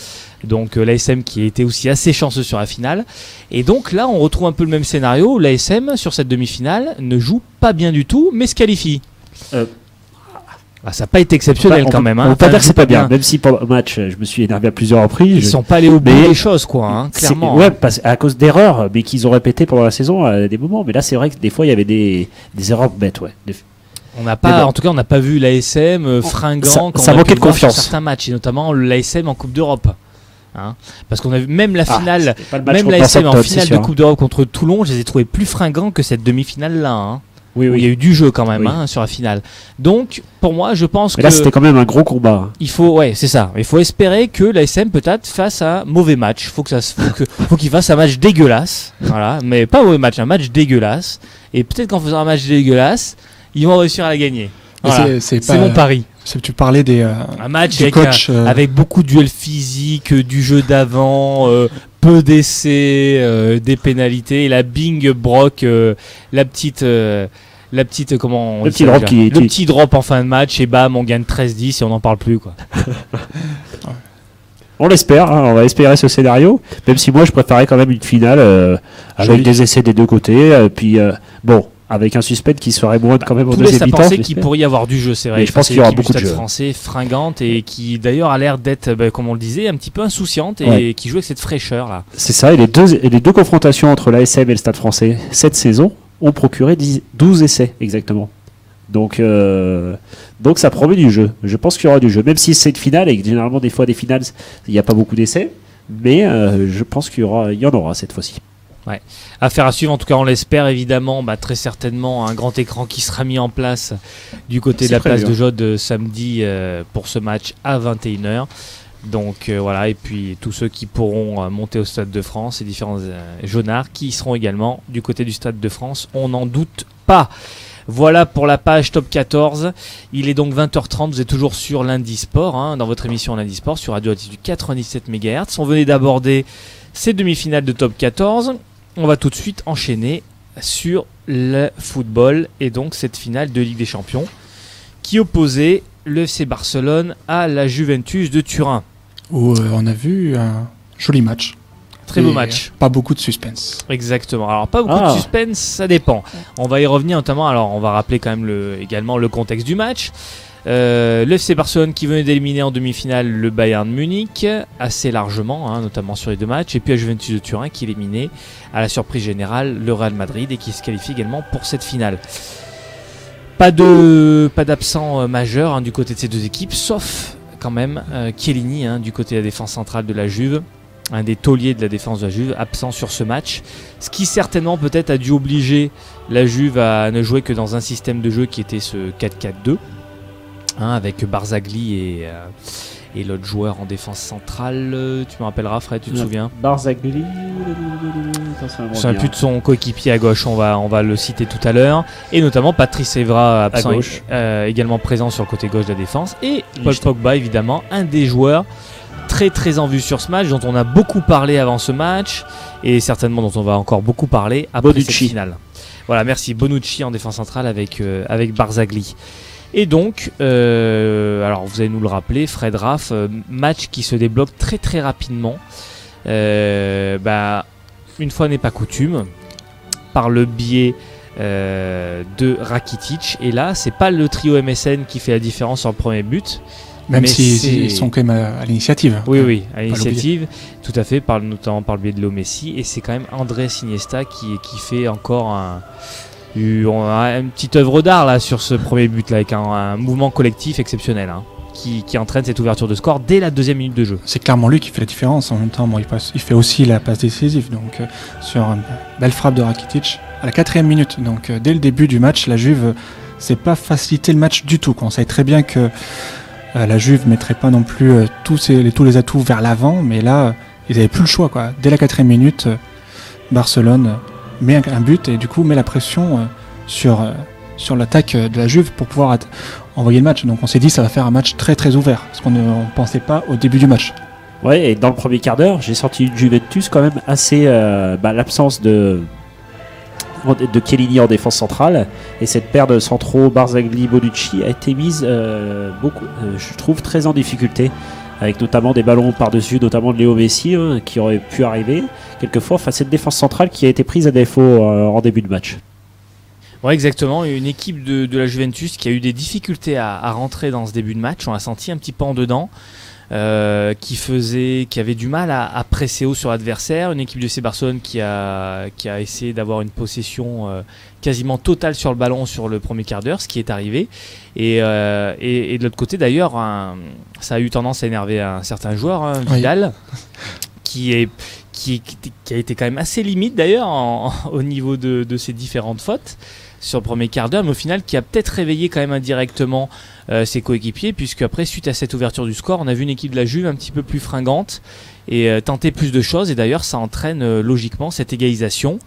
Donc l'ASM qui a été aussi assez chanceux sur la finale. Et donc là on retrouve un peu le même scénario. L'ASM sur cette demi-finale ne joue pas bien du tout, mais se qualifie. Ça n'a pas été exceptionnel quand même, hein. On peut pas Enfin, dire que joue c'est pas bien. Même si pendant le match, je me suis énervé à plusieurs reprises. Ils sont pas allés au bout Mais des choses, quoi, hein, clairement. Ouais, à cause d'erreurs, mais qu'ils ont répété pendant la saison à des moments. Mais là, c'est vrai que des fois, il y avait des erreurs bêtes, ouais. On n'a Mais pas, bon. en tout cas, on n'a pas vu l'ASM fringant ça qu'on a manquait pu de voir confiance. sur certains matchs, et notamment l'ASM en Coupe d'Europe. Hein, parce qu'on a vu même la finale, c'était pas le match même contre l'ASM en Southampton, finale c'est de sûr. Coupe d'Europe contre Toulon, je les ai trouvés plus fringants que cette demi-finale-là, hein, Oui, où il y a oui. eu du jeu quand même, Oui. hein, sur la finale. Donc, pour moi, je pense Mais que là, c'était quand même un gros combat. il faut, ouais, c'est ça. Il faut espérer que l'ASM peut-être fasse un mauvais match. Faut qu'il fasse un match dégueulasse, voilà, mais pas un mauvais match, un match dégueulasse. Et peut-être qu'en faisant un match dégueulasse, ils vont réussir à la gagner. Mais Voilà. c'est C'est pas- mon pari. Tu parlais Un match du avec, coach. avec beaucoup de duels physiques, du jeu d'avant, peu d'essais, des pénalités. Et la Bing Brock, la petite comment on Le dit petit ça drop déjà qui- le petit drop en fin de match et bam, on gagne 13-10 et on n'en parle plus, quoi. On l'espère, hein, on va espérer ce scénario. Même si moi, je préférais quand même une finale avec Joli. des essais des deux côtés. Puis, bon, avec un suspect qui serait moins quand même au Tout laisse deuxième à mi-temps. penser j'espère. qu'il pourrait y avoir du jeu, c'est vrai. Mais je pense C'est qu'il y aura l'équipe du beaucoup de Stade jeu. Français fringante et qui d'ailleurs a l'air d'être, comme on le disait, un petit peu insouciante et Ouais. qui joue avec cette fraîcheur là. C'est ça, et les deux confrontations entre l'ASM et le Stade français cette saison ont procuré 12 essais exactement. Donc ça promet du jeu. Je pense qu'il y aura du jeu, même si c'est une finale et que généralement des fois des finales il n'y a pas beaucoup d'essais, mais je pense qu'il y en aura cette fois-ci. Affaire à suivre, en tout cas on l'espère évidemment, très certainement un grand écran qui sera mis en place du côté de C'est la prévu, place de hein. Jaude samedi pour ce match à 21h. Donc voilà, et puis tous ceux qui pourront monter au Stade de France, les différents jaunards qui seront également du côté du Stade de France, on n'en doute pas. Voilà pour la page top 14. Il est donc 20h30, vous êtes toujours sur Lundi Sport, dans votre émission Lundi Sport sur Radio Altitude 97 MHz. On venait d'aborder ces demi-finales de top 14. On va tout de suite enchaîner sur le football et donc cette finale de Ligue des Champions qui opposait le FC Barcelone à la Juventus de Turin. Où on a vu un joli match. Très beau Et match. Pas beaucoup de suspense. Exactement. Alors pas beaucoup de suspense, ça dépend. On va y revenir notamment. Alors on va rappeler quand même également le contexte du match. Le FC Barcelone qui venait d'éliminer en demi-finale le Bayern Munich assez largement, notamment sur les deux matchs, et puis la Juventus de Turin qui éliminait à la surprise générale le Real Madrid et qui se qualifie également pour cette finale. Pas d'absent majeur du côté de ces deux équipes, sauf quand même Chiellini du côté de la défense centrale de la Juve, un des tauliers de la défense de la Juve, absent sur ce match, ce qui certainement peut-être a dû obliger la Juve à ne jouer que dans un système de jeu qui était ce 4-4-2, avec Barzagli et l'autre joueur en défense centrale. Tu me rappelleras, Fred, tu te souviens? Barzagli. Je ne sais plus de son coéquipier à gauche, on va le citer tout à l'heure. Et notamment Patrice Evra, absent, également présent sur le côté gauche de la défense. Et Paul Pogba, évidemment, un des joueurs très très en vue sur ce match, dont on a beaucoup parlé avant ce match, et certainement dont on va encore beaucoup parler après cette finale. Voilà, merci. Bonucci en défense centrale avec Barzagli. Et donc, alors vous allez nous le rappeler, Fred Raff, match qui se débloque très très rapidement. Une fois n'est pas coutume, par le biais de Rakitic. Et là, c'est pas le trio MSN qui fait la différence sur le premier but. Même s'ils sont quand même à l'initiative. Oui, à l'initiative, tout à fait, notamment par le biais de Léo Messi. Et c'est quand même Andrés Iniesta qui fait encore on a une petite œuvre d'art là sur ce premier but là, avec un mouvement collectif exceptionnel qui entraîne cette ouverture de score dès la deuxième minute de jeu. C'est clairement lui qui fait la différence. En même temps, il fait aussi la passe décisive, donc sur une belle frappe de Rakitic à la 4e minute. Donc dès le début du match, la Juve c'est pas facilité le match du tout. On sait très bien que la Juve mettrait pas non plus tous les atouts vers l'avant, mais là ils avaient plus le choix quoi. Dès la 4e minute, Barcelone met un but et du coup met la pression sur l'attaque de la Juve pour pouvoir envoyer le match. Donc on s'est dit ça va faire un match très très ouvert, parce qu'on ne pensait pas au début du match. Ouais, et dans le premier quart d'heure, j'ai senti une Juventus quand même assez... l'absence de Chiellini en défense centrale et cette paire de centraux Barzagli-Bonucci a été mise je trouve très en difficulté, avec notamment des ballons par-dessus, notamment de Léo Messi qui aurait pu arriver quelquefois face à cette défense centrale qui a été prise à défaut en début de match. Ouais, exactement, une équipe de la Juventus qui a eu des difficultés à rentrer dans ce début de match, on l'a senti un petit peu en dedans, qui avait du mal à presser haut sur l'adversaire, une équipe de FC Barcelone qui a essayé d'avoir une possession quasiment totale sur le ballon sur le premier quart d'heure, ce qui est arrivé, et de l'autre côté d'ailleurs ça a eu tendance à énerver un certain joueur, Vidal, qui a été quand même assez limite d'ailleurs au niveau de ses différentes fautes sur le premier quart d'heure, mais au final qui a peut-être réveillé quand même indirectement ses coéquipiers, puisque après, suite à cette ouverture du score, on a vu une équipe de la Juve un petit peu plus fringante et tenter plus de choses, et d'ailleurs ça entraîne logiquement cette égalisation,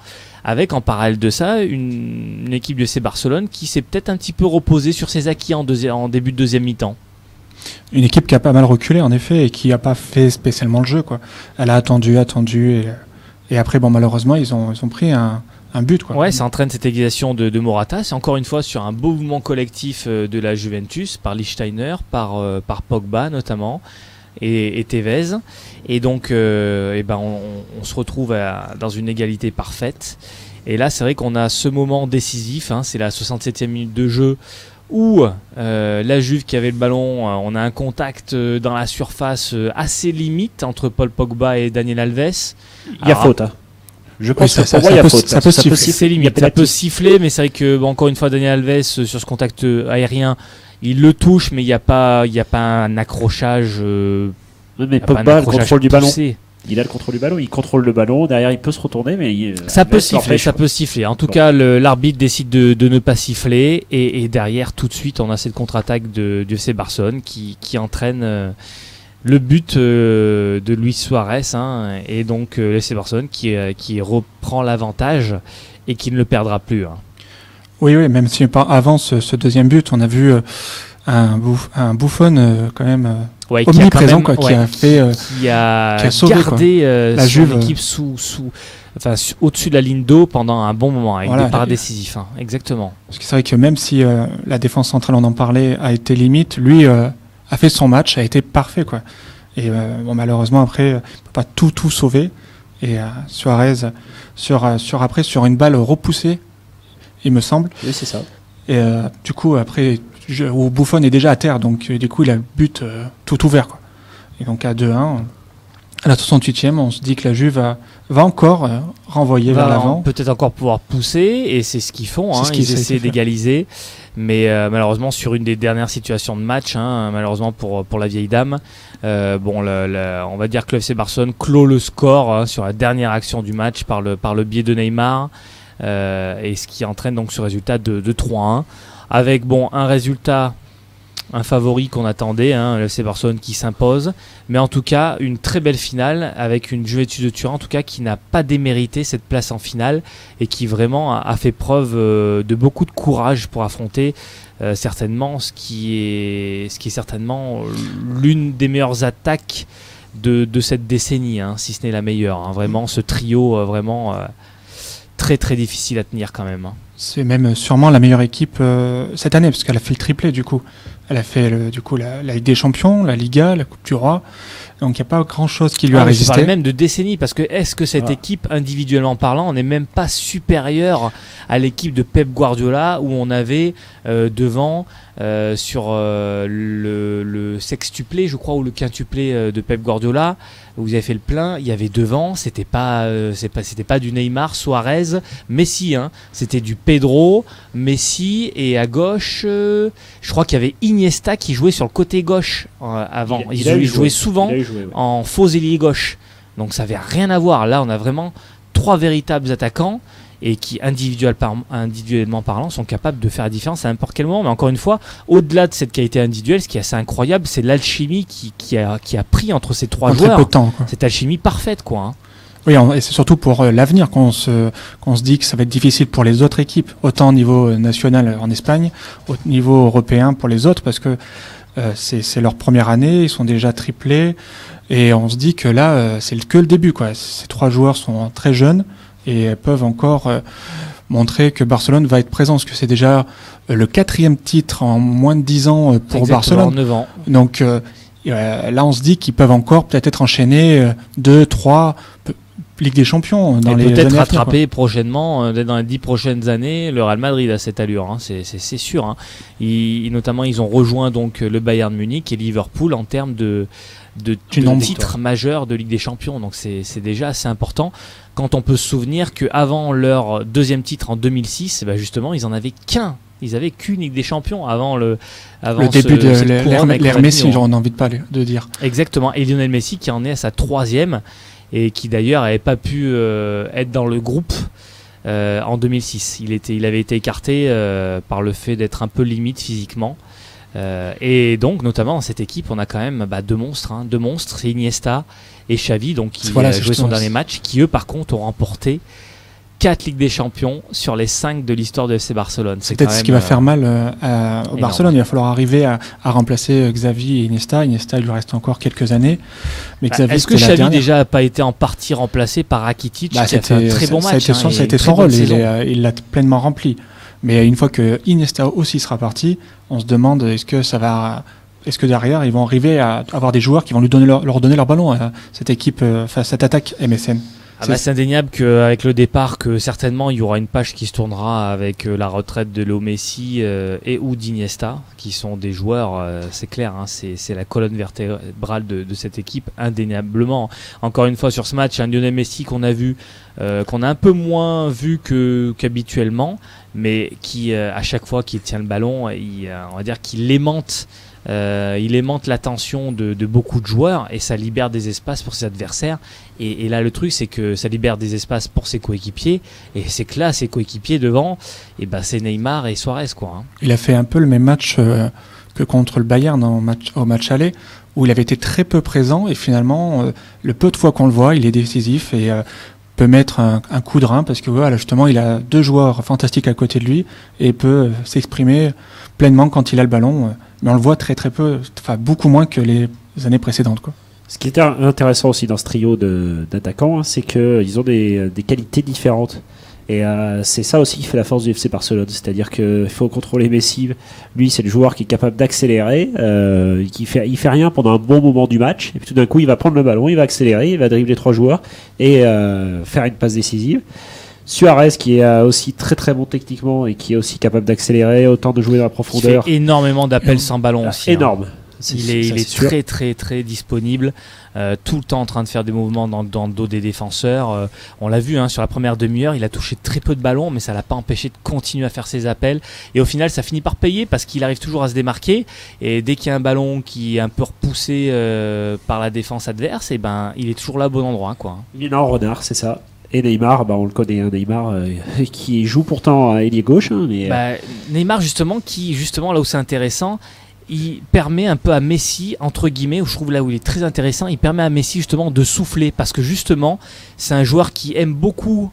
avec en parallèle de ça une équipe de FC Barcelone qui s'est peut-être un petit peu reposée sur ses acquis en début de deuxième mi-temps. Une équipe qui a pas mal reculé en effet et qui n'a pas fait spécialement le jeu quoi. Elle a attendu et après malheureusement ils ont pris un but quoi. Ouais, ça entraîne cette égalisation de Morata. C'est encore une fois sur un beau mouvement collectif de la Juventus par Lichtsteiner, par Pogba notamment et Tevez. Et donc on se retrouve dans une égalité parfaite. Et là c'est vrai qu'on a ce moment décisif, c'est la 67e minute de jeu où la Juve qui avait le ballon, on a un contact dans la surface assez limite entre Paul Pogba et Daniel Alves. Il y a faute. Je pense que ça pour moi, il y a faute. Ça peut siffler. C'est limite, ça peut siffler, mais c'est vrai que encore une fois Daniel Alves sur ce contact aérien, il le touche, mais il n'y a pas un accrochage. Mais Pogba a le contrôle du ballon. Il a le contrôle du ballon, il contrôle le ballon, derrière il peut se retourner, mais ça peut siffler. En tout cas, l'arbitre décide de ne pas siffler, et derrière tout de suite on a cette contre-attaque du FC Barcelone qui entraîne le but de Luis Suarez, et donc le FC Barcelone qui reprend l'avantage et qui ne le perdra plus. Oui, même si avant ce deuxième but, on a vu un Buffon quand même Ouais, omniprésent, qui a qui a fait qui a qui a sauvé, gardé La son Juve, équipe au-dessus de la ligne d'eau pendant un bon moment avec Voilà, des parts décisifs. Hein. Exactement. parce que c'est vrai que même si la défense centrale, on en parlait, a été limite, lui a fait son match, a été parfait, quoi. Et malheureusement après, il peut pas tout sauver. Et Suarez sur une balle repoussée, il me semble. Oui, c'est ça. Et du coup après, où Buffon est déjà à terre, donc du coup il a le but tout ouvert, quoi. Et donc à 2-1, à la 68e, on se dit que la Juve va encore renvoyer vers l'avant. Peut-être encore pouvoir pousser, et c'est ce qu'ils font. C'est Hein. ce qu'ils Ils essaient de essaient faire. d'égaliser, mais malheureusement sur une des dernières situations de match, hein, malheureusement pour la vieille dame, on va dire que le FC Barcelone clôt le score hein, sur la dernière action du match par le biais de Neymar, et ce qui entraîne donc ce résultat de 3-1, avec un résultat, un favori qu'on attendait, hein, le FC Barcelone qui s'impose, mais en tout cas une très belle finale avec une Juventus de Turin en tout cas qui n'a pas démérité cette place en finale et qui vraiment a fait preuve de beaucoup de courage pour affronter certainement ce qui est certainement l'une des meilleures attaques de cette décennie, hein, si ce n'est la meilleure, hein. Vraiment ce trio vraiment très très difficile à tenir quand même, hein. C'est même sûrement la meilleure équipe cette année, parce qu'elle a fait le triplé du coup. Elle a fait la Ligue des Champions, la Liga, la Coupe du Roi. Donc il n'y a pas grand-chose qui lui a Je résisté. parle même de décennie, parce que est-ce que cette équipe, individuellement parlant, n'est même pas supérieure à l'équipe de Pep Guardiola, où on avait devant sur le sextuplé, je crois, ou le quintuplé de Pep Guardiola, où vous avez fait le plein, il y avait devant, c'était pas du Neymar, Suarez, Messi, hein, c'était du Pedro, Messi, et à gauche, je crois qu'il y avait Iniesta qui jouait sur le côté gauche avant. Il jouait souvent en faux ailier gauche, donc ça n'avait rien à voir. Là, on a vraiment trois véritables attaquants et qui, individuellement parlant, sont capables de faire la différence à n'importe quel moment. Mais encore une fois, au-delà de cette qualité individuelle, ce qui est assez incroyable, c'est l'alchimie qui a pris entre ces trois En très joueurs. peu de temps, quoi. Cette alchimie parfaite, quoi, hein. Oui, et c'est surtout pour l'avenir qu'on se dit que ça va être difficile pour les autres équipes, autant au niveau national en Espagne, au niveau européen pour les autres, parce que c'est leur première année, ils sont déjà triplés, et on se dit que là, c'est que le début, quoi. Ces trois joueurs sont très jeunes et peuvent encore montrer que Barcelone va être présent, parce que c'est déjà le 4e titre en moins de 10 ans pour Exactement, Barcelone. 9 ans. Donc là, on se dit qu'ils peuvent encore peut-être enchaîner 2, 3 Ligue des Champions dans et les années peut-être à venir, rattraper prochainement, dans les 10 prochaines années, le Real Madrid à cette allure, hein, c'est sûr, hein. Notamment, ils ont rejoint donc le Bayern Munich et Liverpool en termes de titres majeurs de Ligue des Champions. Donc c'est déjà assez important. Quand on peut se souvenir qu'avant leur deuxième titre en 2006, justement, ils en avaient qu'un. Ils avaient qu'une Ligue des Champions avant le début de l'ère Messi, on a envie de dire. Exactement. Et Lionel Messi qui en est à sa 3e et qui d'ailleurs n'avait pas pu être dans le groupe en 2006. Il avait été écarté par le fait d'être un peu limite physiquement. Et donc, notamment dans cette équipe, on a quand même deux monstres. Hein, c'est Iniesta et Xavi, donc qui a joué son dernier match, qui eux, par contre, ont remporté 4 Ligues des Champions sur les 5 de l'histoire de FC Barcelone. C'est peut-être ce qui va faire mal au Barcelone. Il va falloir arriver à remplacer Xavi et Iniesta. Iniesta, il lui reste encore quelques années. Mais Xavi, est-ce que Xavi déjà n'a pas été en partie remplacé par Rakitic, qui a fait un très bon match? Ça a été son rôle, il l'a pleinement rempli. Mais une fois que Iniesta aussi sera parti, on se demande est-ce que derrière ils vont arriver à avoir des joueurs qui vont leur donner leur ballon à cette équipe, cette attaque MSN. C'est indéniable qu'avec le départ, que certainement il y aura une page qui se tournera avec la retraite de Léo Messi et ou d'Iniesta, qui sont des joueurs, c'est clair, hein, c'est la colonne vertébrale de cette équipe, indéniablement. Encore une fois sur ce match, un Lionel Messi qu'on a vu, qu'on a un peu moins vu qu'habituellement, mais qui à chaque fois qu'il tient le ballon, on va dire qu'il aimante. Il aimante l'attention de beaucoup de joueurs et ça libère des espaces pour ses adversaires, et là le truc c'est que ça libère des espaces pour ses coéquipiers, et c'est que là ses coéquipiers devant, et c'est Neymar et Suarez, quoi, hein. Il a fait un peu le même match que contre le Bayern au match aller, où il avait été très peu présent, et finalement le peu de fois qu'on le voit il est décisif, et peut mettre un coup de rein parce que voilà, justement, il a 2 joueurs fantastiques à côté de lui et peut s'exprimer pleinement quand il a le ballon. Mais on le voit très très peu, enfin beaucoup moins que les années précédentes, quoi. Ce qui est intéressant aussi dans ce trio d'attaquants, c'est qu'ils ont des qualités différentes. Et c'est ça aussi qui fait la force du FC Barcelone, c'est-à-dire qu'il faut contrôler Messi. Lui, c'est le joueur qui est capable d'accélérer, il fait rien pendant un bon moment du match, et puis tout d'un coup, il va prendre le ballon, il va accélérer, il va dribbler 3 joueurs et faire une passe décisive. Suarez, qui est aussi très très bon techniquement et qui est aussi capable d'accélérer, autant de jouer dans la Il profondeur. fait énormément d'appels sans ballon aussi. Énorme. Il est sûr. très très très disponible, tout le temps en train de faire des mouvements dans le dos des défenseurs. On l'a vu sur la première demi-heure, il a touché très peu de ballons, mais ça l'a pas empêché de continuer à faire ses appels. Et au final, ça finit par payer parce qu'il arrive toujours à se démarquer. Et dès qu'il y a un ballon qui est un peu repoussé par la défense adverse, et ben il est toujours là au bon endroit, quoi. Milan Renard, c'est ça. Et Neymar, on le connaît, Neymar, qui joue pourtant à ailier gauche. Mais, Neymar, justement, là où c'est intéressant, il permet un peu à Messi, entre guillemets, où je trouve là où il est très intéressant, il permet à Messi justement de souffler, parce que justement, c'est un joueur qui aime beaucoup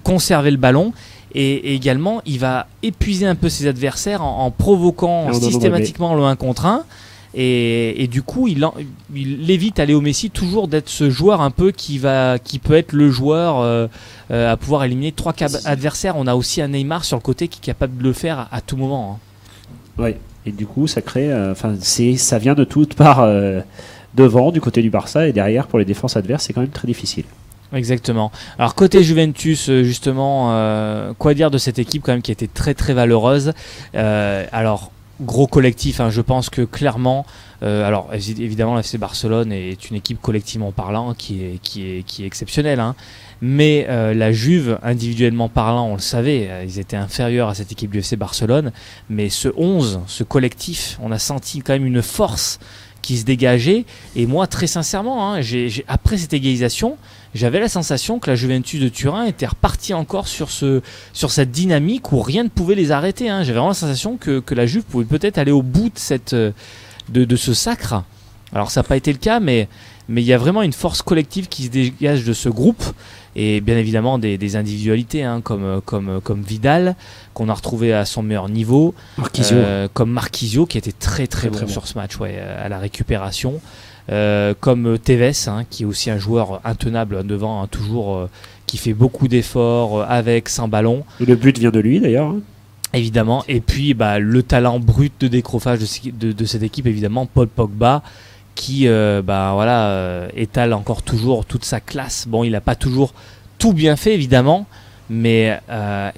conserver le ballon, et également, il va épuiser un peu ses adversaires en provoquant systématiquement le 1 contre 1, et du coup, il évite à Léo Messi toujours d'être ce joueur un peu qui peut être le joueur à pouvoir éliminer 3 adversaires. On a aussi un Neymar sur le côté qui est capable de le faire à tout moment. Oui. Et du coup, ça crée, ça vient de toutes parts devant, du côté du Barça, et derrière, pour les défenses adverses, c'est quand même très difficile. Exactement. Alors côté Juventus, justement, quoi dire de cette équipe quand même qui a été très très valeureuse. Alors gros collectif, je pense que clairement, alors évidemment, l'FC Barcelone est une équipe collectivement parlant qui est exceptionnelle. Mais la Juve, individuellement parlant, on le savait, ils étaient inférieurs à cette équipe du FC Barcelone. Mais ce 11, ce collectif, on a senti quand même une force qui se dégageait. Et moi, très sincèrement, après cette égalisation, j'avais la sensation que la Juventus de Turin était repartie encore sur cette dynamique où rien ne pouvait les arrêter. J'avais vraiment la sensation que la Juve pouvait peut-être aller au bout de ce sacre. Alors ça n'a pas été le cas, mais il y a vraiment une force collective qui se dégage de ce groupe. Et bien évidemment des individualités comme Vidal, qu'on a retrouvé à son meilleur niveau, comme Marquisio qui était très très bon sur ce match, à la récupération, comme Tevez, qui est aussi un joueur intenable devant, toujours, qui fait beaucoup d'efforts avec, sans ballon. Et le but vient de lui d'ailleurs. Évidemment, et puis le talent brut de décrochage de cette équipe, évidemment, Paul Pogba, qui étale encore toujours toute sa classe. Bon, il n'a pas toujours tout bien fait, évidemment, mais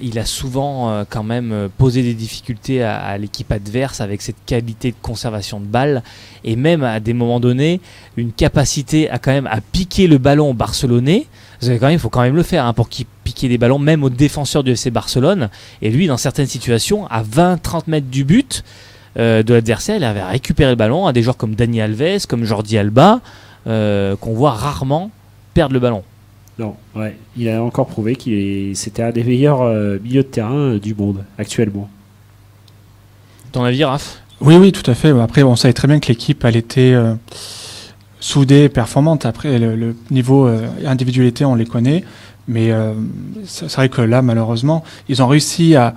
il a souvent quand même posé des difficultés à l'équipe adverse avec cette qualité de conservation de balle, et même à des moments donnés, une capacité à piquer le ballon barcelonais. Parce que il faut quand même le faire pour qu'il pique des ballons, même aux défenseurs du FC Barcelone. Et lui, dans certaines situations, à 20-30 mètres du but de l'adversaire, il avait récupéré le ballon à des joueurs comme Dani Alves, comme Jordi Alba, qu'on voit rarement perdre le ballon. Non, il a encore prouvé c'était un des meilleurs milieux de terrain du monde actuellement. Ton avis, Raph ? Oui, tout à fait. Après, on savait très bien que l'équipe, elle était soudée, performante. Après, le niveau individualité, on les connaît. Mais c'est vrai que là, malheureusement, ils ont réussi à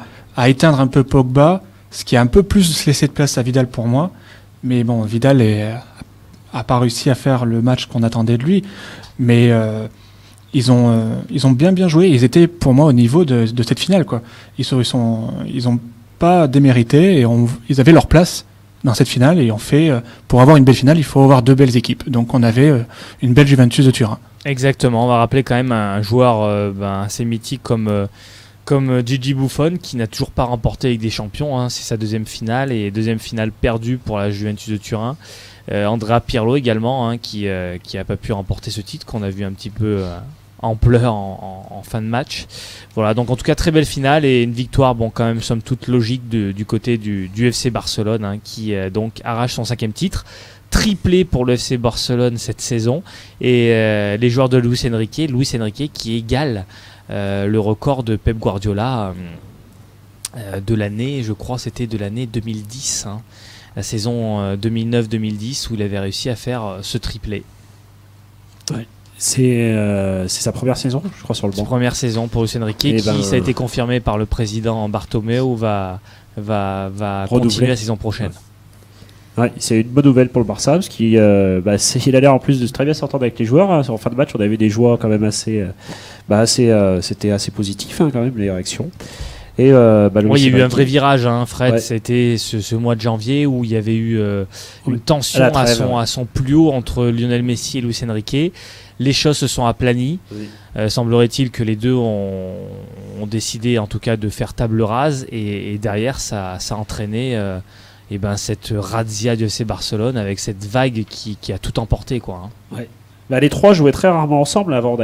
éteindre un peu Pogba, ce qui a un peu plus laissé de place à Vidal pour moi. Mais bon, Vidal a pas réussi à faire le match qu'on attendait de lui. Mais ils ont bien joué. Ils étaient pour moi au niveau de cette finale, quoi. Ils ont pas démérité et ils avaient leur place dans cette finale, et pour avoir une belle finale, il faut avoir 2 belles équipes. Donc on avait une belle Juventus de Turin. Exactement, on va rappeler quand même un joueur assez mythique comme Gigi Buffon, qui n'a toujours pas remporté avec des champions, c'est sa 2e finale, et 2e finale perdue pour la Juventus de Turin. Andrea Pirlo également, qui a pas pu remporter ce titre, qu'on a vu un petit peu en pleurs en fin de match. Voilà, donc en tout cas très belle finale, et une victoire quand même somme toute logique du côté du FC Barcelone, qui donc arrache son 5e titre, triplé pour le FC Barcelone cette saison, et les joueurs de Luis Enrique qui égale le record de Pep Guardiola de l'année, je crois c'était de l'année 2010, la saison 2009-2010, où il avait réussi à faire ce triplé. C'est sa première saison, je crois, sur le Sa banc. première saison pour Luis Enrique, Et qui, ben, ça a été confirmé par le président Bartomeu, va Redoubler. continuer la saison prochaine. Ouais, c'est une bonne nouvelle pour le Barça parce qu'il il a l'air en plus de très bien s'entendre avec les joueurs. Hein. En fin de match, on avait des joueurs quand même c'était assez positif hein, quand même les réactions. Et Oui, il y a eu un Enrique- vrai virage, hein, Fred. Ouais. C'était ce mois de janvier où il y avait eu une tension À la trêve, à son plus haut entre Lionel Messi et Luis Enrique. Les choses se sont aplanies. Oui. Semblerait-il que les deux ont décidé en tout cas de faire table rase et derrière ça a entraîné cette razzia du FC Barcelone avec cette vague qui a tout emporté quoi. Hein. Les trois jouaient très rarement ensemble avant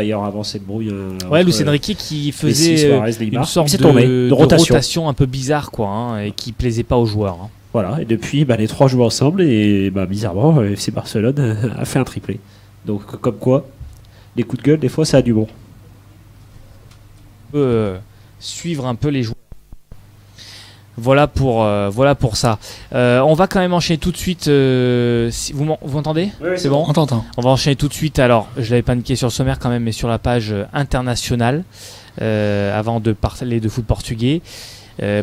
cette brouille. Ouais, entre Luis Enrique qui Messi, faisait Suarez, une Neymar. sorte C'est de, tourné, de de rotation. un peu bizarre quoi, hein, et qui plaisait pas aux joueurs. Hein. Voilà, et depuis, les trois jouent ensemble et bizarrement, FC Barcelone a fait un triplé. Donc, comme quoi, les coups de gueule, des fois, ça a du bon. On peut suivre un peu les joueurs. Voilà pour ça. On va quand même enchaîner tout de suite. Si vous m'entendez ? C'est bon. On t'entend. On va enchaîner tout de suite. Alors, je l'avais pas indiqué sur le sommaire quand même, mais sur la page internationale, avant de parler de foot portugais.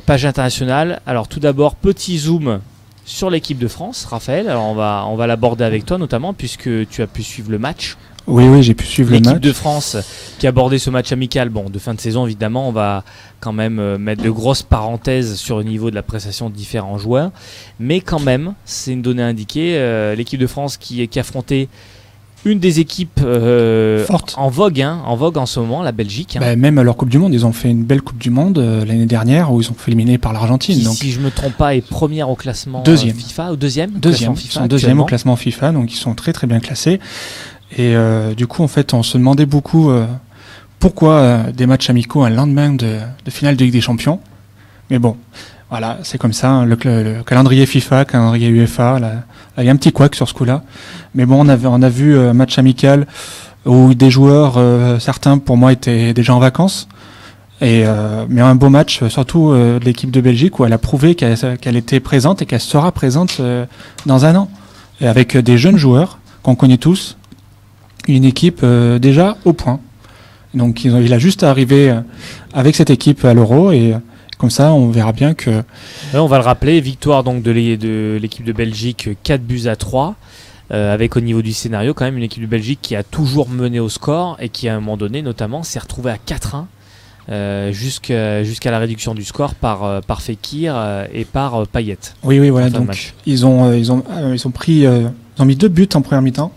Page internationale. Alors, tout d'abord, petit zoom sur l'équipe de France, Raphaël. Alors, on va l'aborder avec toi notamment, puisque tu as pu suivre le match. Oui, j'ai pu suivre le L'équipe match. de France qui a abordé ce match amical, de fin de saison évidemment, on va quand même mettre de grosses parenthèses sur le niveau de la prestation de différents joueurs, mais quand même, c'est une donnée indiquée, l'équipe de France qui affrontait une des équipes Forte. en vogue en ce moment, la Belgique, hein, Même à leur Coupe du Monde, ils ont fait une belle Coupe du Monde l'année dernière où ils ont fait éliminer par l'Argentine. qui, Donc si je me trompe pas, est première au classement Deuxième. FIFA, ou deuxième au deuxième, classement ils FIFA sont deuxième au actuellement. classement FIFA, donc ils sont très très bien classés. Et du coup, en fait, on se demandait beaucoup pourquoi des matchs amicaux un lendemain de finale de Ligue des Champions. Mais bon, voilà, c'est comme ça, hein, le calendrier FIFA, calendrier UEFA, là, il y a un petit couac sur ce coup-là. Mais bon, on a vu un match amical où des joueurs, certains pour moi étaient déjà en vacances. Mais un beau match, surtout de l'équipe de Belgique, où elle a prouvé qu'elle était présente et qu'elle sera présente dans un an. Et avec des jeunes joueurs qu'on connaît tous, une équipe déjà au point. Donc il a juste à arriver avec cette équipe à l'Euro et comme ça on verra bien que... Ouais, on va le rappeler, victoire donc de l'équipe de Belgique 4-3, avec au niveau du scénario quand même une équipe de Belgique qui a toujours mené au score et qui à un moment donné notamment s'est retrouvée à 4-1 jusqu'à la réduction du score par Fekir et par Payet. Oui, voilà, En fin de donc match. ils ont mis 2 buts en première mi-temps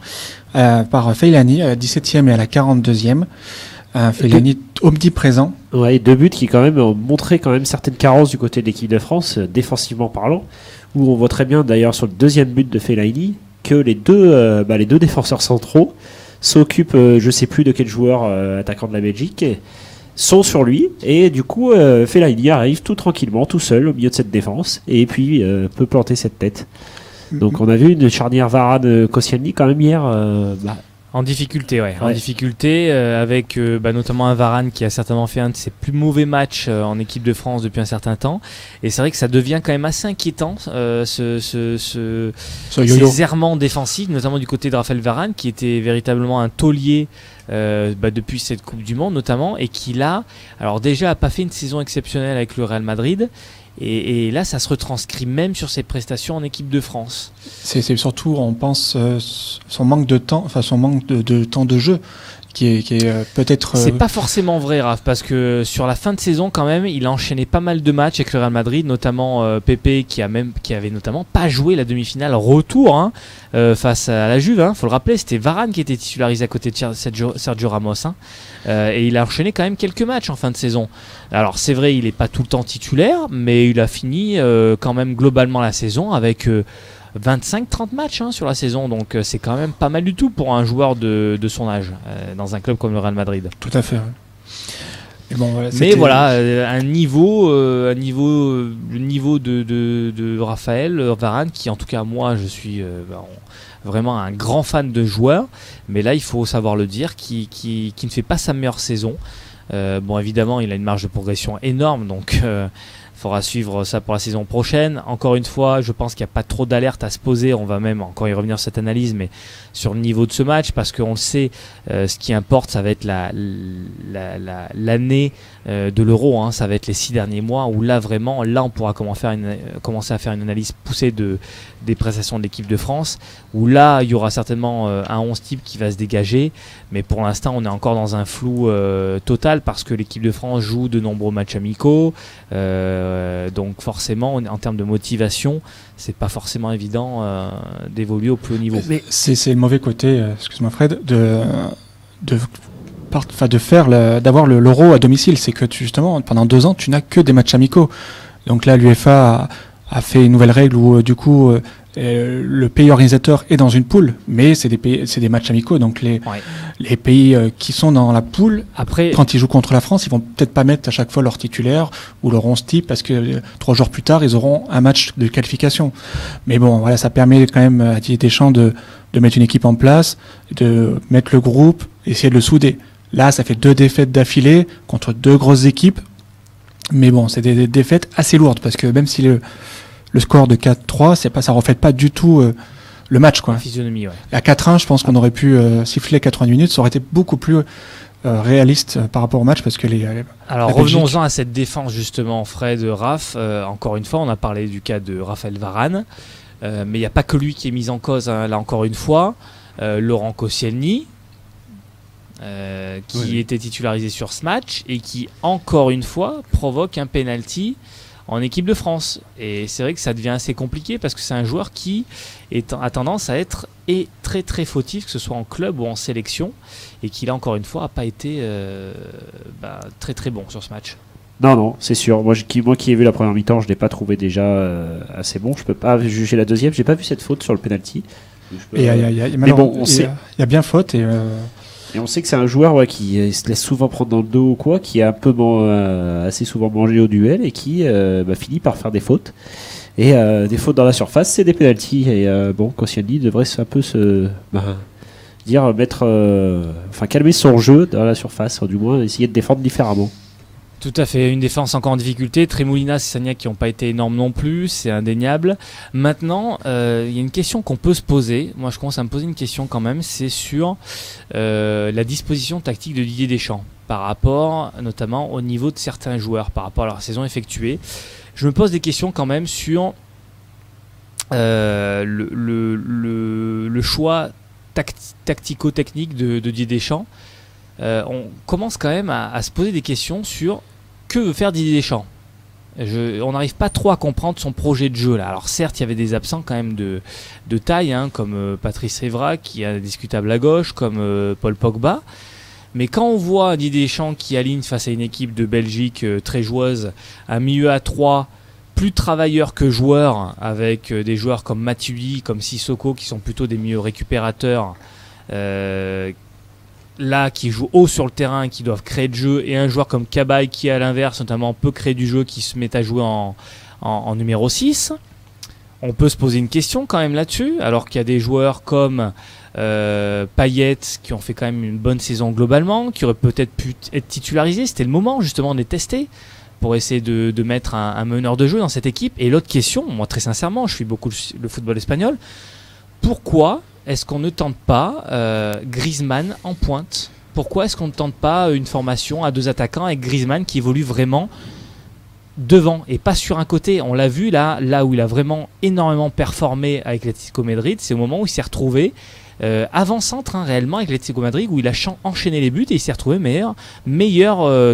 par Feilani à la 17e et à la 42e. Feilani omniprésent. Ouais, 2 buts qui quand même ont montré quand même certaines carences du côté de l'équipe de France, défensivement parlant, où on voit très bien d'ailleurs sur le deuxième but de Fellaini que les deux défenseurs centraux s'occupent, je sais plus de quel joueur attaquant de la Belgique, sont sur lui et du coup Fellaini arrive tout tranquillement, tout seul au milieu de cette défense et puis peut planter cette tête. Donc on a vu une charnière Varane-Koscielny quand même hier. En difficulté, en Ouais. difficulté, avec notamment un Varane qui a certainement fait un de ses plus mauvais matchs en équipe de France depuis un certain temps. Et c'est vrai que ça devient quand même assez inquiétant, Ce yo-yo. ces errements défensifs, notamment du côté de Raphaël Varane, qui était véritablement un taulier depuis cette Coupe du Monde notamment, et qui là, alors déjà a pas fait une saison exceptionnelle avec le Real Madrid. Et là, ça se retranscrit même sur ses prestations en équipe de France. C'est surtout, on pense, son manque de temps, enfin son manque de temps de jeu, qui est peut-être. C'est pas forcément vrai, Raph, parce que sur la fin de saison, quand même, il a enchaîné pas mal de matchs avec le Real Madrid, notamment Pepe, qui avait notamment pas joué la demi-finale retour face à la Juve. Faut le rappeler, c'était Varane qui était titularisé à côté de Sergio Ramos. Et il a enchaîné quand même quelques matchs en fin de saison. Alors c'est vrai, il n'est pas tout le temps titulaire, mais il a fini quand même globalement la saison avec 25-30 matchs sur la saison, donc c'est quand même pas mal du tout pour un joueur de son âge dans un club comme le Real Madrid. Tout à fait. Ouais. Et bon, voilà, Mais voilà, le niveau de Raphaël Varane, qui en tout cas moi je suis vraiment un grand fan de joueur, mais là il faut savoir le dire, qui ne fait pas sa meilleure saison. Bon, évidemment il a une marge de progression énorme, donc faudra suivre ça pour la saison prochaine. Encore une fois, je pense qu'il n'y a pas trop d'alerte à se poser. On va même encore y revenir sur cette analyse, mais sur le niveau de ce match, parce qu'on le sait, ce qui importe, ça va être l'année de l'Euro, hein. Ça va être les 6 derniers mois où là vraiment, là on pourra commencer à faire une analyse poussée des prestations de l'équipe de France, où là il y aura certainement un 11 type qui va se dégager, mais pour l'instant on est encore dans un flou total, parce que l'équipe de France joue de nombreux matchs amicaux, donc forcément en termes de motivation c'est pas forcément évident d'évoluer au plus haut niveau. Mais c'est le mauvais côté, excuse-moi Fred, d'avoir l'Euro à domicile. C'est que justement, pendant 2 ans, tu n'as que des matchs amicaux. Donc là, l'UEFA a fait une nouvelle règle où du coup, le pays organisateur est dans une poule, mais c'est des matchs amicaux. Donc les pays qui sont dans la poule, après, quand ils jouent contre la France, ils vont peut-être pas mettre à chaque fois leur titulaire ou leur 11 type, parce que 3 jours plus tard, ils auront un match de qualification. Mais bon, voilà, ça permet quand même à Didier Deschamps de mettre une équipe en place, de mettre le groupe, essayer de le souder. Là, ça fait 2 défaites d'affilée contre 2 grosses équipes. Mais bon, c'est des défaites assez lourdes, parce que même si le score de 4-3, ça reflète pas du tout le match, quoi. la physionomie, ouais. À 4-1, je pense qu'on aurait pu siffler 90 minutes, ça aurait été beaucoup plus réaliste par rapport au match, parce que Alors la Belgique- revenons-en à cette défense justement, Fred, Raph. Encore une fois, on a parlé du cas de Raphaël Varane, mais il n'y a pas que lui qui est mis en cause, hein, là encore une fois. Laurent Koscielny, qui était titularisé sur ce match et qui, encore une fois, provoque un penalty en équipe de France. Et c'est vrai que ça devient assez compliqué, parce que c'est un joueur qui a tendance à être très très fautif, que ce soit en club ou en sélection, et qui là encore une fois n'a pas été très très bon sur ce match. Non, c'est sûr. Moi qui ai vu la première mi-temps, je l'ai pas trouvé déjà assez bon. Je peux pas juger la deuxième. J'ai pas vu cette faute sur le penalty. Et Mais bon, on sait. Il y a bien faute, et Et on sait que c'est un joueur qui se laisse souvent prendre dans le dos ou quoi, qui a un peu assez souvent mangé au duel, et qui finit par faire des fautes. Et des fautes dans la surface, c'est des pénaltys. Et Koscielny devrait un peu calmer son jeu dans la surface, ou du moins essayer de défendre différemment. Tout à fait, une défense encore en difficulté. Trémoulinas et Sagnac qui n'ont pas été énormes non plus, c'est indéniable. Maintenant, il y a une question qu'on peut se poser. Moi, je commence à me poser une question quand même, c'est sur la disposition tactique de Didier Deschamps, par rapport notamment au niveau de certains joueurs, par rapport à leur saison effectuée. Je me pose des questions quand même sur le choix tactico-technique de Didier Deschamps. On commence quand même à se poser des questions sur que veut faire Didier Deschamps. On n'arrive pas trop à comprendre son projet de jeu là. Alors certes, il y avait des absents quand même de taille, hein, comme Patrice Evra qui est indiscutable à gauche, comme Paul Pogba. Mais quand on voit Didier Deschamps qui aligne face à une équipe de Belgique très joueuse, un milieu à 3 plus travailleurs que joueurs, avec des joueurs comme Matuidi, comme Sissoko qui sont plutôt des milieux récupérateurs, là qui jouent haut sur le terrain, qui doivent créer de jeu, et un joueur comme Cabaye qui à l'inverse notamment peut créer du jeu, qui se met à jouer en numéro 6, on peut se poser une question quand même là-dessus, alors qu'il y a des joueurs comme Payet qui ont fait quand même une bonne saison globalement, qui auraient peut-être pu être titularisés. C'était le moment justement de les tester pour essayer de mettre un meneur de jeu dans cette équipe. Et l'autre question, moi très sincèrement, je suis beaucoup le football espagnol, pourquoi est-ce qu'on ne tente pas Griezmann en pointe? Pourquoi est-ce qu'on ne tente pas une formation à 2 attaquants avec Griezmann qui évolue vraiment devant et pas sur un côté? On l'a vu là où il a vraiment énormément performé avec l'Atlético Madrid, c'est au moment où il s'est retrouvé avant-centre réellement avec l'Atlético Madrid, où il a enchaîné les buts et il s'est retrouvé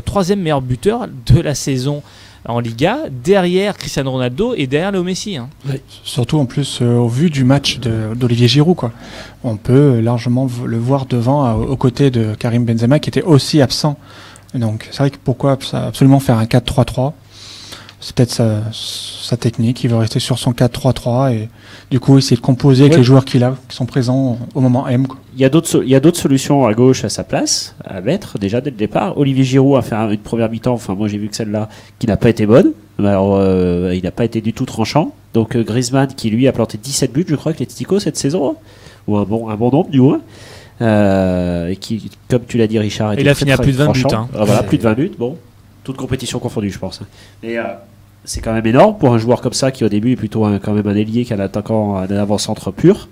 troisième meilleur buteur de la saison en Liga, derrière Cristiano Ronaldo et derrière Léo Messi. Hein. Ouais. Surtout en plus au vu du match d'Olivier Giroud, quoi. On peut largement le voir devant, aux côtés de Karim Benzema qui était aussi absent. Donc c'est vrai que pourquoi absolument faire un 4-3-3, c'est peut-être sa technique, il veut rester sur son 4-3-3 et du coup essayer de composer avec les joueurs qui sont présents au moment M, quoi. Il y a d'autres solutions à gauche à sa place à mettre déjà dès le départ. Olivier Giroud a fait une première mi-temps, enfin moi j'ai vu que celle-là qui n'a pas été bonne. Alors il n'a pas été du tout tranchant. Donc Griezmann qui lui a planté 17 buts, je crois, avec les Titico cette saison, ou un bon nombre du moins. Et qui, comme tu l'as dit Richard, il a fini à plus de 20 buts. Hein. Voilà, plus de 20 buts. Bon, toute compétition confondue, je pense. Et c'est quand même énorme pour un joueur comme ça qui au début est plutôt quand même un ailier qu'un attaquant, un avant-centre pur.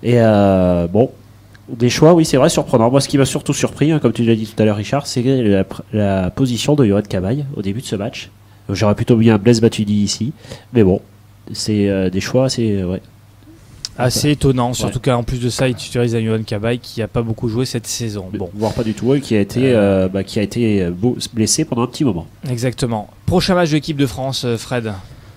Et bon, des choix, oui, c'est vrai, surprenant. Moi, ce qui m'a surtout surpris, hein, comme tu l'as dit tout à l'heure, Richard, c'est la position de Yoann Cabaye au début de ce match. J'aurais plutôt mis un Blaise Matuidi ici, mais bon, c'est des choix assez étonnant, surtout qu'en plus de ça, il titularise un Yoann Cabaye qui n'a pas beaucoup joué cette saison. Bon. Voire pas du tout, et qui a été blessé pendant un petit moment. Exactement. Prochain match de l'équipe de France, Fred.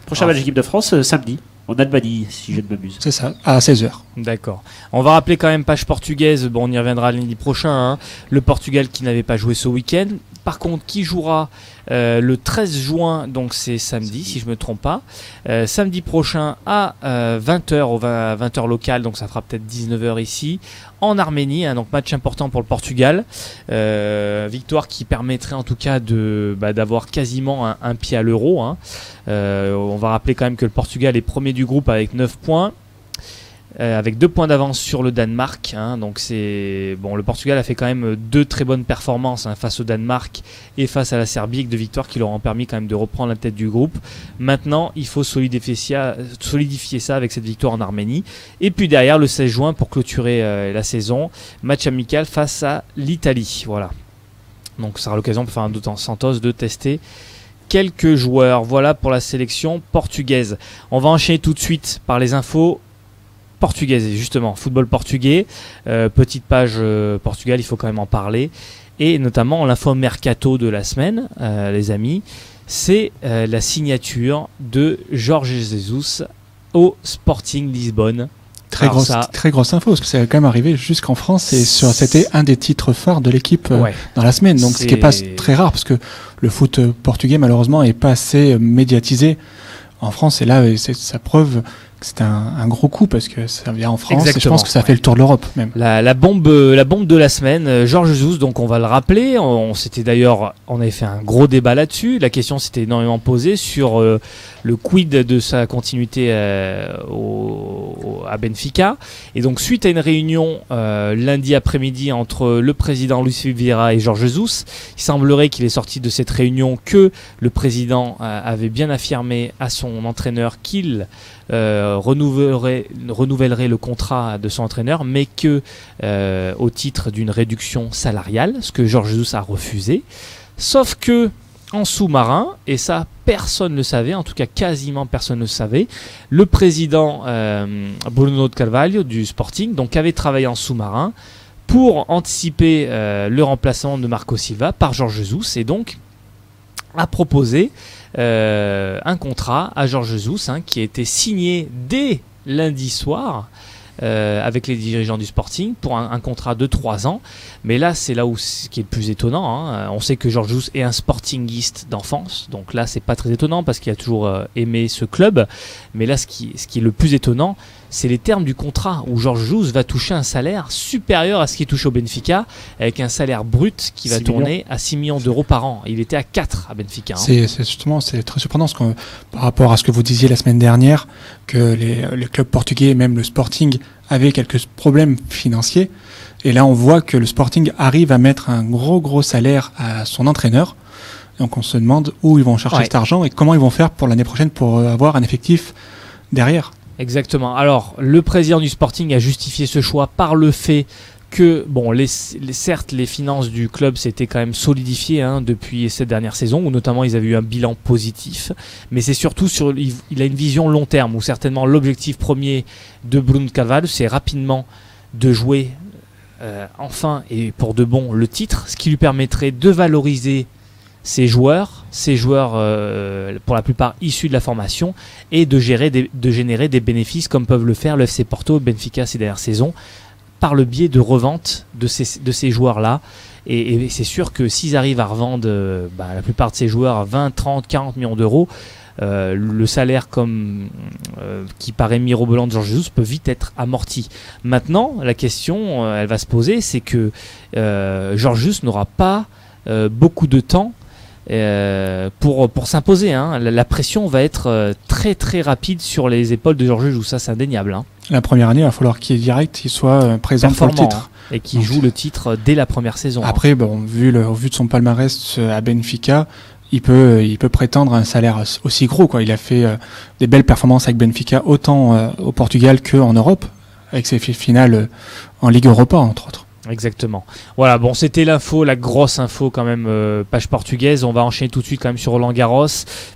Prochain match d'équipe de France, samedi, en Albanie, si je ne m'abuse. C'est ça, à 16h. D'accord. On va rappeler quand même page portugaise, bon on y reviendra lundi prochain, hein. Le Portugal qui n'avait pas joué ce week-end, par contre qui jouera le 13 juin, donc c'est samedi si je ne me trompe pas, samedi prochain à 20h, 20h local, donc ça fera peut-être 19h ici, en Arménie, hein, donc match important pour le Portugal, victoire qui permettrait en tout cas d'avoir quasiment un pied à l'Euro, hein. On va rappeler quand même que le Portugal est premier du groupe avec 9 points, avec 2 points d'avance sur le Danemark, hein, donc c'est bon. Le Portugal a fait quand même 2 très bonnes performances, hein, face au Danemark et face à la Serbie, avec 2 victoires qui leur ont permis quand même de reprendre la tête du groupe. Maintenant, il faut solidifier ça avec cette victoire en Arménie. Et puis derrière, le 16 juin pour clôturer la saison, match amical face à l'Italie. Voilà. Donc ça sera l'occasion pour faire Dos Santos de tester quelques joueurs. Voilà pour la sélection portugaise. On va enchaîner tout de suite par les infos portugaises, justement, football portugais, petite page Portugal, il faut quand même en parler, et notamment l'info mercato de la semaine, les amis, c'est la signature de Jorge Jesus au Sporting Lisbonne. Très grosse info, parce que ça a quand même arrivé jusqu'en France, et c'était un des titres phares de l'équipe dans la semaine, donc ce qui n'est pas très rare, parce que le foot portugais malheureusement n'est pas assez médiatisé en France, et là c'est sa preuve que c'est un gros coup, parce que ça vient en France. Exactement. Et je pense que ça fait le tour de l'Europe même. La bombe de la semaine, Jorge Jesus, donc on va le rappeler, on avait fait un gros débat là-dessus, la question s'était énormément posée sur le quid de sa continuité à Benfica, et donc suite à une réunion lundi après-midi entre le président Luis Vieira et Jorge Jesus, il semblerait qu'il est sorti de cette réunion que le président avait bien affirmé à son entraîneur qu'il renouvellerait le contrat de son entraîneur, mais que au titre d'une réduction salariale, ce que Jorge Jesus a refusé. Sauf que en sous-marin, et ça personne ne le savait, en tout cas quasiment personne ne le savait, le président Bruno de Carvalho du Sporting donc avait travaillé en sous-marin pour anticiper le remplacement de Marco Silva par Jorge Jesus, et donc a proposé un contrat à Jorge Jesus, hein, qui a été signé dès lundi soir avec les dirigeants du Sporting pour un contrat de 3 ans. Mais là, c'est là où ce qui est le plus étonnant, hein. On sait que Jorge Jesus est un sportingiste d'enfance, donc là, c'est pas très étonnant parce qu'il a toujours aimé ce club. Mais là, ce qui est le plus étonnant, c'est les termes du contrat, où Jorge Jesus va toucher un salaire supérieur à ce qu'il touche au Benfica, avec un salaire brut qui va tourner à 6 millions d'euros par an. Il était à 4 à Benfica, hein. C'est très surprenant, parce que, par rapport à ce que vous disiez la semaine dernière, que les clubs portugais, même le Sporting, avaient quelques problèmes financiers. Et là, on voit que le Sporting arrive à mettre un gros salaire à son entraîneur. Donc on se demande où ils vont chercher cet argent et comment ils vont faire pour l'année prochaine pour avoir un effectif derrière. Exactement. Alors, le président du Sporting a justifié ce choix par le fait que, bon, certes, les finances du club s'étaient quand même solidifiées, hein, depuis cette dernière saison, où notamment ils avaient eu un bilan positif, mais c'est surtout il a une vision long terme, où certainement l'objectif premier de Bruno Carvalho, c'est rapidement de jouer enfin et pour de bon le titre, ce qui lui permettrait de valoriser ces joueurs pour la plupart issus de la formation, et de générer des bénéfices comme peuvent le faire le FC Porto, Benfica ces dernières saisons, par le biais de revente de ces joueurs-là. Et c'est sûr que s'ils arrivent à revendre la plupart de ces joueurs à 20, 30, 40 millions d'euros, le salaire qui paraît mirobolant de Jorge Jesus peut vite être amorti. Maintenant, la question, elle va se poser, c'est que Jorge Jesus n'aura pas beaucoup de temps pour s'imposer, hein. La pression va être très très rapide sur les épaules de Jorge Jesus, ça c'est indéniable, hein. La première année, il va falloir qu'il soit présent pour le titre. Hein, et qu'il joue le titre dès la première saison. Après, vu de son palmarès à Benfica, il peut prétendre à un salaire aussi gros, quoi. Il a fait des belles performances avec Benfica, autant au Portugal qu'en Europe, avec ses finales en Ligue Europa, entre autres. Exactement. Voilà, bon, c'était l'info, la grosse info quand même, page portugaise. On va enchaîner tout de suite quand même sur Roland Garros,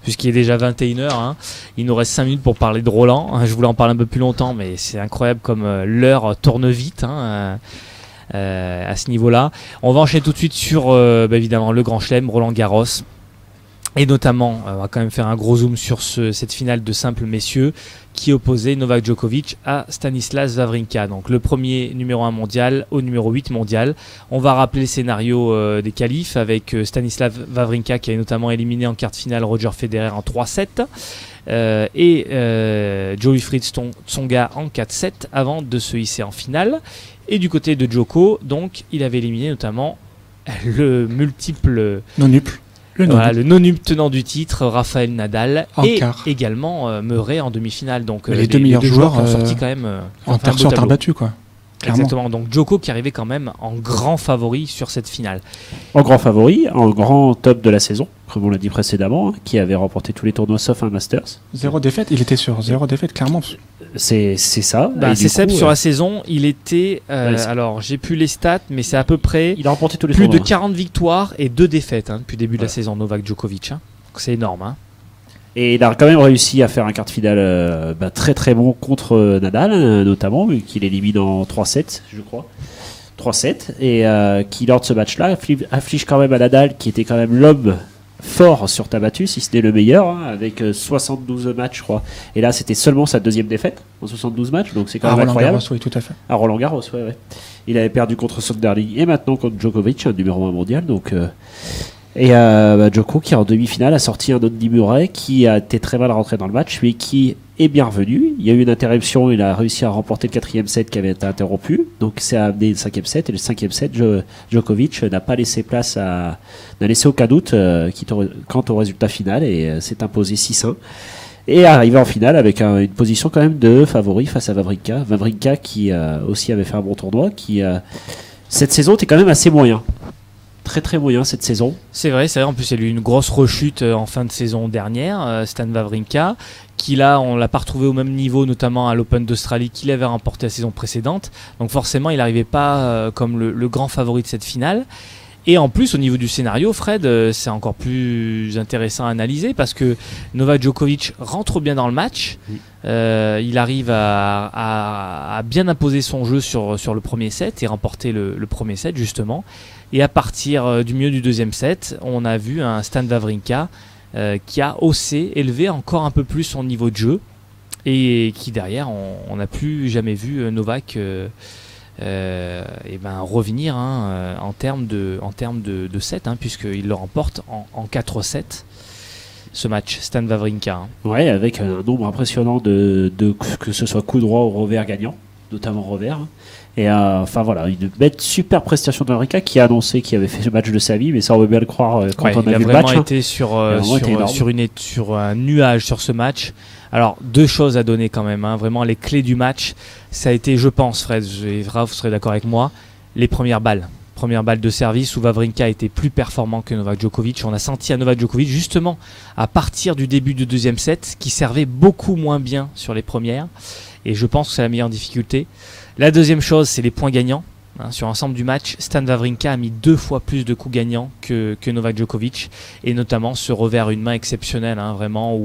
puisqu'il est déjà 21h. Hein. Il nous reste 5 minutes pour parler de Roland. Je voulais en parler un peu plus longtemps, mais c'est incroyable comme l'heure tourne vite à ce niveau-là. On va enchaîner tout de suite sur, évidemment, le Grand Chelem, Roland Garros. Et notamment, on va quand même faire un gros zoom sur cette finale de simple messieurs qui opposait Novak Djokovic à Stanislas Wawrinka. Donc le premier numéro 1 mondial au numéro 8 mondial. On va rappeler le scénario des qualifs avec Stanislas Wawrinka qui a notamment éliminé en quart de finale Roger Federer en 3-7 et Joe-Wilfried Tsonga en 4-7 avant de se hisser en finale. Et du côté de Djoko, donc, il avait éliminé notamment le multiple... le non-nul tenant du titre, Rafael Nadal, en et quart. Également Murray en demi-finale. Donc les deux meilleurs joueurs ont sorti quand même en terre sur terre battue, quoi. Clairement. Exactement. Donc Djoko qui arrivait quand même en grand favori sur cette finale. En grand favori, en grand top de la saison, comme on l'a dit précédemment, hein, qui avait remporté tous les tournois sauf un Masters. 0 défaite, il était sur 0 défaite, clairement. C'est ça. Et C'est du Seb, coup, sur la saison, il était... alors, j'ai plus les stats, mais c'est à peu près il a remporté tous les plus de tournois. 40 victoires et 2 défaites depuis le début de la saison, Novak Djokovic. Hein. Donc, c'est énorme. Hein. Et il a quand même réussi à faire un quart de finale très très bon contre Nadal, notamment, vu qu'il élimine en 3-7, je crois. 3-7, et qui lors de ce match-là afflige quand même à Nadal, qui était quand même l'homme fort sur terre battue, si ce n'est le meilleur, hein, avec 72 matchs, je crois. Et là, c'était seulement sa deuxième défaite en 72 matchs, donc c'est quand même Roland incroyable. Garros, oui, tout à fait. À Roland Garros, ouais. Il avait perdu contre Soderling et maintenant contre Djokovic, un numéro 1 mondial, donc... Djoko qui en demi-finale a sorti un Andy Murray qui a été très mal rentré dans le match mais qui est bien revenu. Il y a eu une interruption, il a réussi à remporter le 4e set qui avait été interrompu, donc c'est amené le 5e set, et le 5e set Djokovic n'a pas laissé place n'a laissé aucun doute quant au résultat final et s'est imposé 6-1 et arrivé en finale avec une position quand même de favori face à Wawrinka qui aussi avait fait un bon tournoi, qui cette saison était quand même assez moyen. Très très moyen cette saison. C'est vrai, en plus il y a eu une grosse rechute en fin de saison dernière, Stan Wawrinka, qui là on l'a pas retrouvé au même niveau, notamment à l'Open d'Australie qu'il avait remporté la saison précédente, donc forcément il n'arrivait pas comme le grand favori de cette finale. Et en plus au niveau du scénario, Fred, c'est encore plus intéressant à analyser parce que Novak Djokovic rentre bien dans le match, il arrive à bien imposer son jeu sur le premier set et remporter le premier set justement. Et à partir du milieu du deuxième set, on a vu un Stan Wawrinka qui a élevé encore un peu plus son niveau de jeu et qui derrière, on n'a plus jamais vu Novak revenir en termes de set, puisqu'il le remporte en 4-7 ce match, Stan Wawrinka. Ouais, avec un nombre impressionnant de que ce soit coup droit ou revers gagnant, notamment revers. Et voilà, une belle super prestation de Wawrinka qui a annoncé qu'il avait fait le match de sa vie, mais ça on veut bien le croire quand on a vu le match. Il a vraiment été sur un nuage sur ce match. Alors, 2 choses à donner quand même, vraiment les clés du match, ça a été, je pense, Fred, vous serez d'accord avec moi, les premières balles de service où Wawrinka était plus performant que Novak Djokovic. On a senti à Novak Djokovic justement à partir du début du deuxième set qui servait beaucoup moins bien sur les premières, et je pense que ça l'a mis en difficulté. La deuxième chose, c'est les points gagnants. Sur l'ensemble du match, Stan Wawrinka a mis 2 fois plus de coups gagnants que Novak Djokovic, et notamment ce revers une main exceptionnel, vraiment,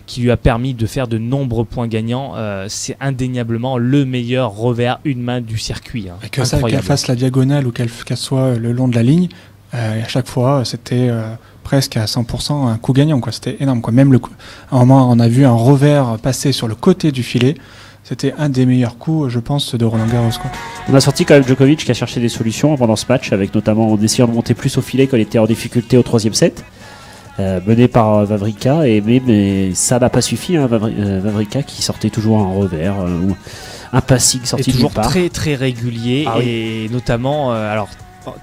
qui lui a permis de faire de nombreux points gagnants. C'est indéniablement le meilleur revers une main du circuit. Et que ça, qu'elle fasse la diagonale ou qu'elle soit le long de la ligne, à chaque fois, c'était presque à 100% un coup gagnant, quoi. C'était énorme, quoi. Même à un moment, on a vu un revers passer sur le côté du filet. C'était un des meilleurs coups, je pense, de Roland Garros, quoi. On a sorti quand même Djokovic qui a cherché des solutions pendant ce match, avec notamment en essayant de monter plus au filet quand il était en difficulté au 3e set, mené par Wawrinka, mais ça n'a pas suffi. Wawrinka qui sortait toujours un revers ou un passing sorti toujours nulle part. Très très régulier, et notamment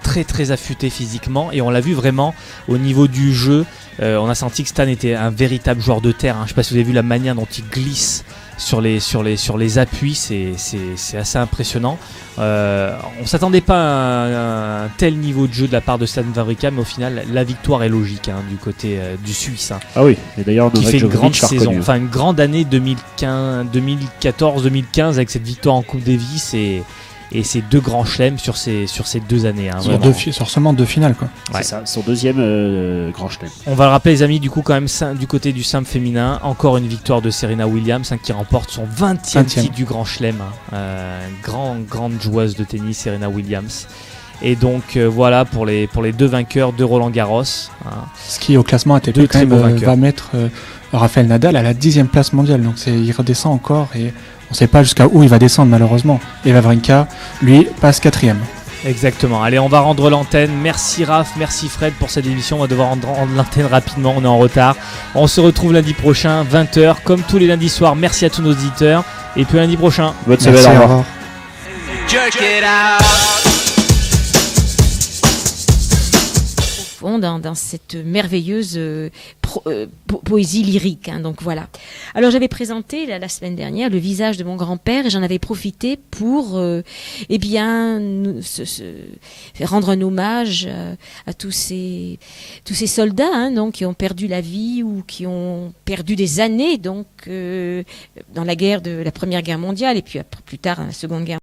très très affûté physiquement, et on l'a vu vraiment au niveau du jeu. On a senti que Stan était un véritable joueur de terre. Je ne sais pas si vous avez vu la manière dont il glisse sur les appuis, c'est assez impressionnant. On s'attendait pas à un tel niveau de jeu de la part de Stan Wawrinka, mais au final la victoire est logique du côté du Suisse, Ah oui, et d'ailleurs qui Novak fait une grande Djokovic l'a saison, reconnu. enfin une grande année 2014-2015 avec cette victoire en Coupe Davis et ces 2 grands chelems sur ces 2 années. Vraiment. Sur seulement 2 finales, quoi. Ouais. C'est ça, son deuxième grand chelem. On va le rappeler les amis, du coup quand même du côté du simple féminin, encore une victoire de Serena Williams qui remporte son 20e titre du Grand Chelem. Grande joueuse de tennis, Serena Williams. Et donc voilà pour les 2 vainqueurs de Roland Garros. Ce qui au classement ATP 2 quand très même beaux vainqueurs. va mettre Rafael Nadal à la 10e place mondiale. Donc il redescend encore et on ne sait pas jusqu'à où il va descendre malheureusement. Et Wawrinka, lui, passe 4e. Exactement. Allez, on va rendre l'antenne. Merci Raph, merci Fred pour cette émission. On va devoir rendre l'antenne rapidement, on est en retard. On se retrouve lundi prochain, 20h, comme tous les lundis soirs. Merci à tous nos auditeurs. Et puis lundi prochain. Bonne Merci, semaine, au au revoir. revoir. Jerk it out. Dans cette merveilleuse poésie lyrique. Donc voilà. Alors j'avais présenté la semaine dernière le visage de mon grand-père et j'en avais profité pour rendre un hommage à tous ces soldats donc, qui ont perdu la vie ou qui ont perdu des années donc, dans la Première Guerre mondiale et puis plus tard dans la Seconde Guerre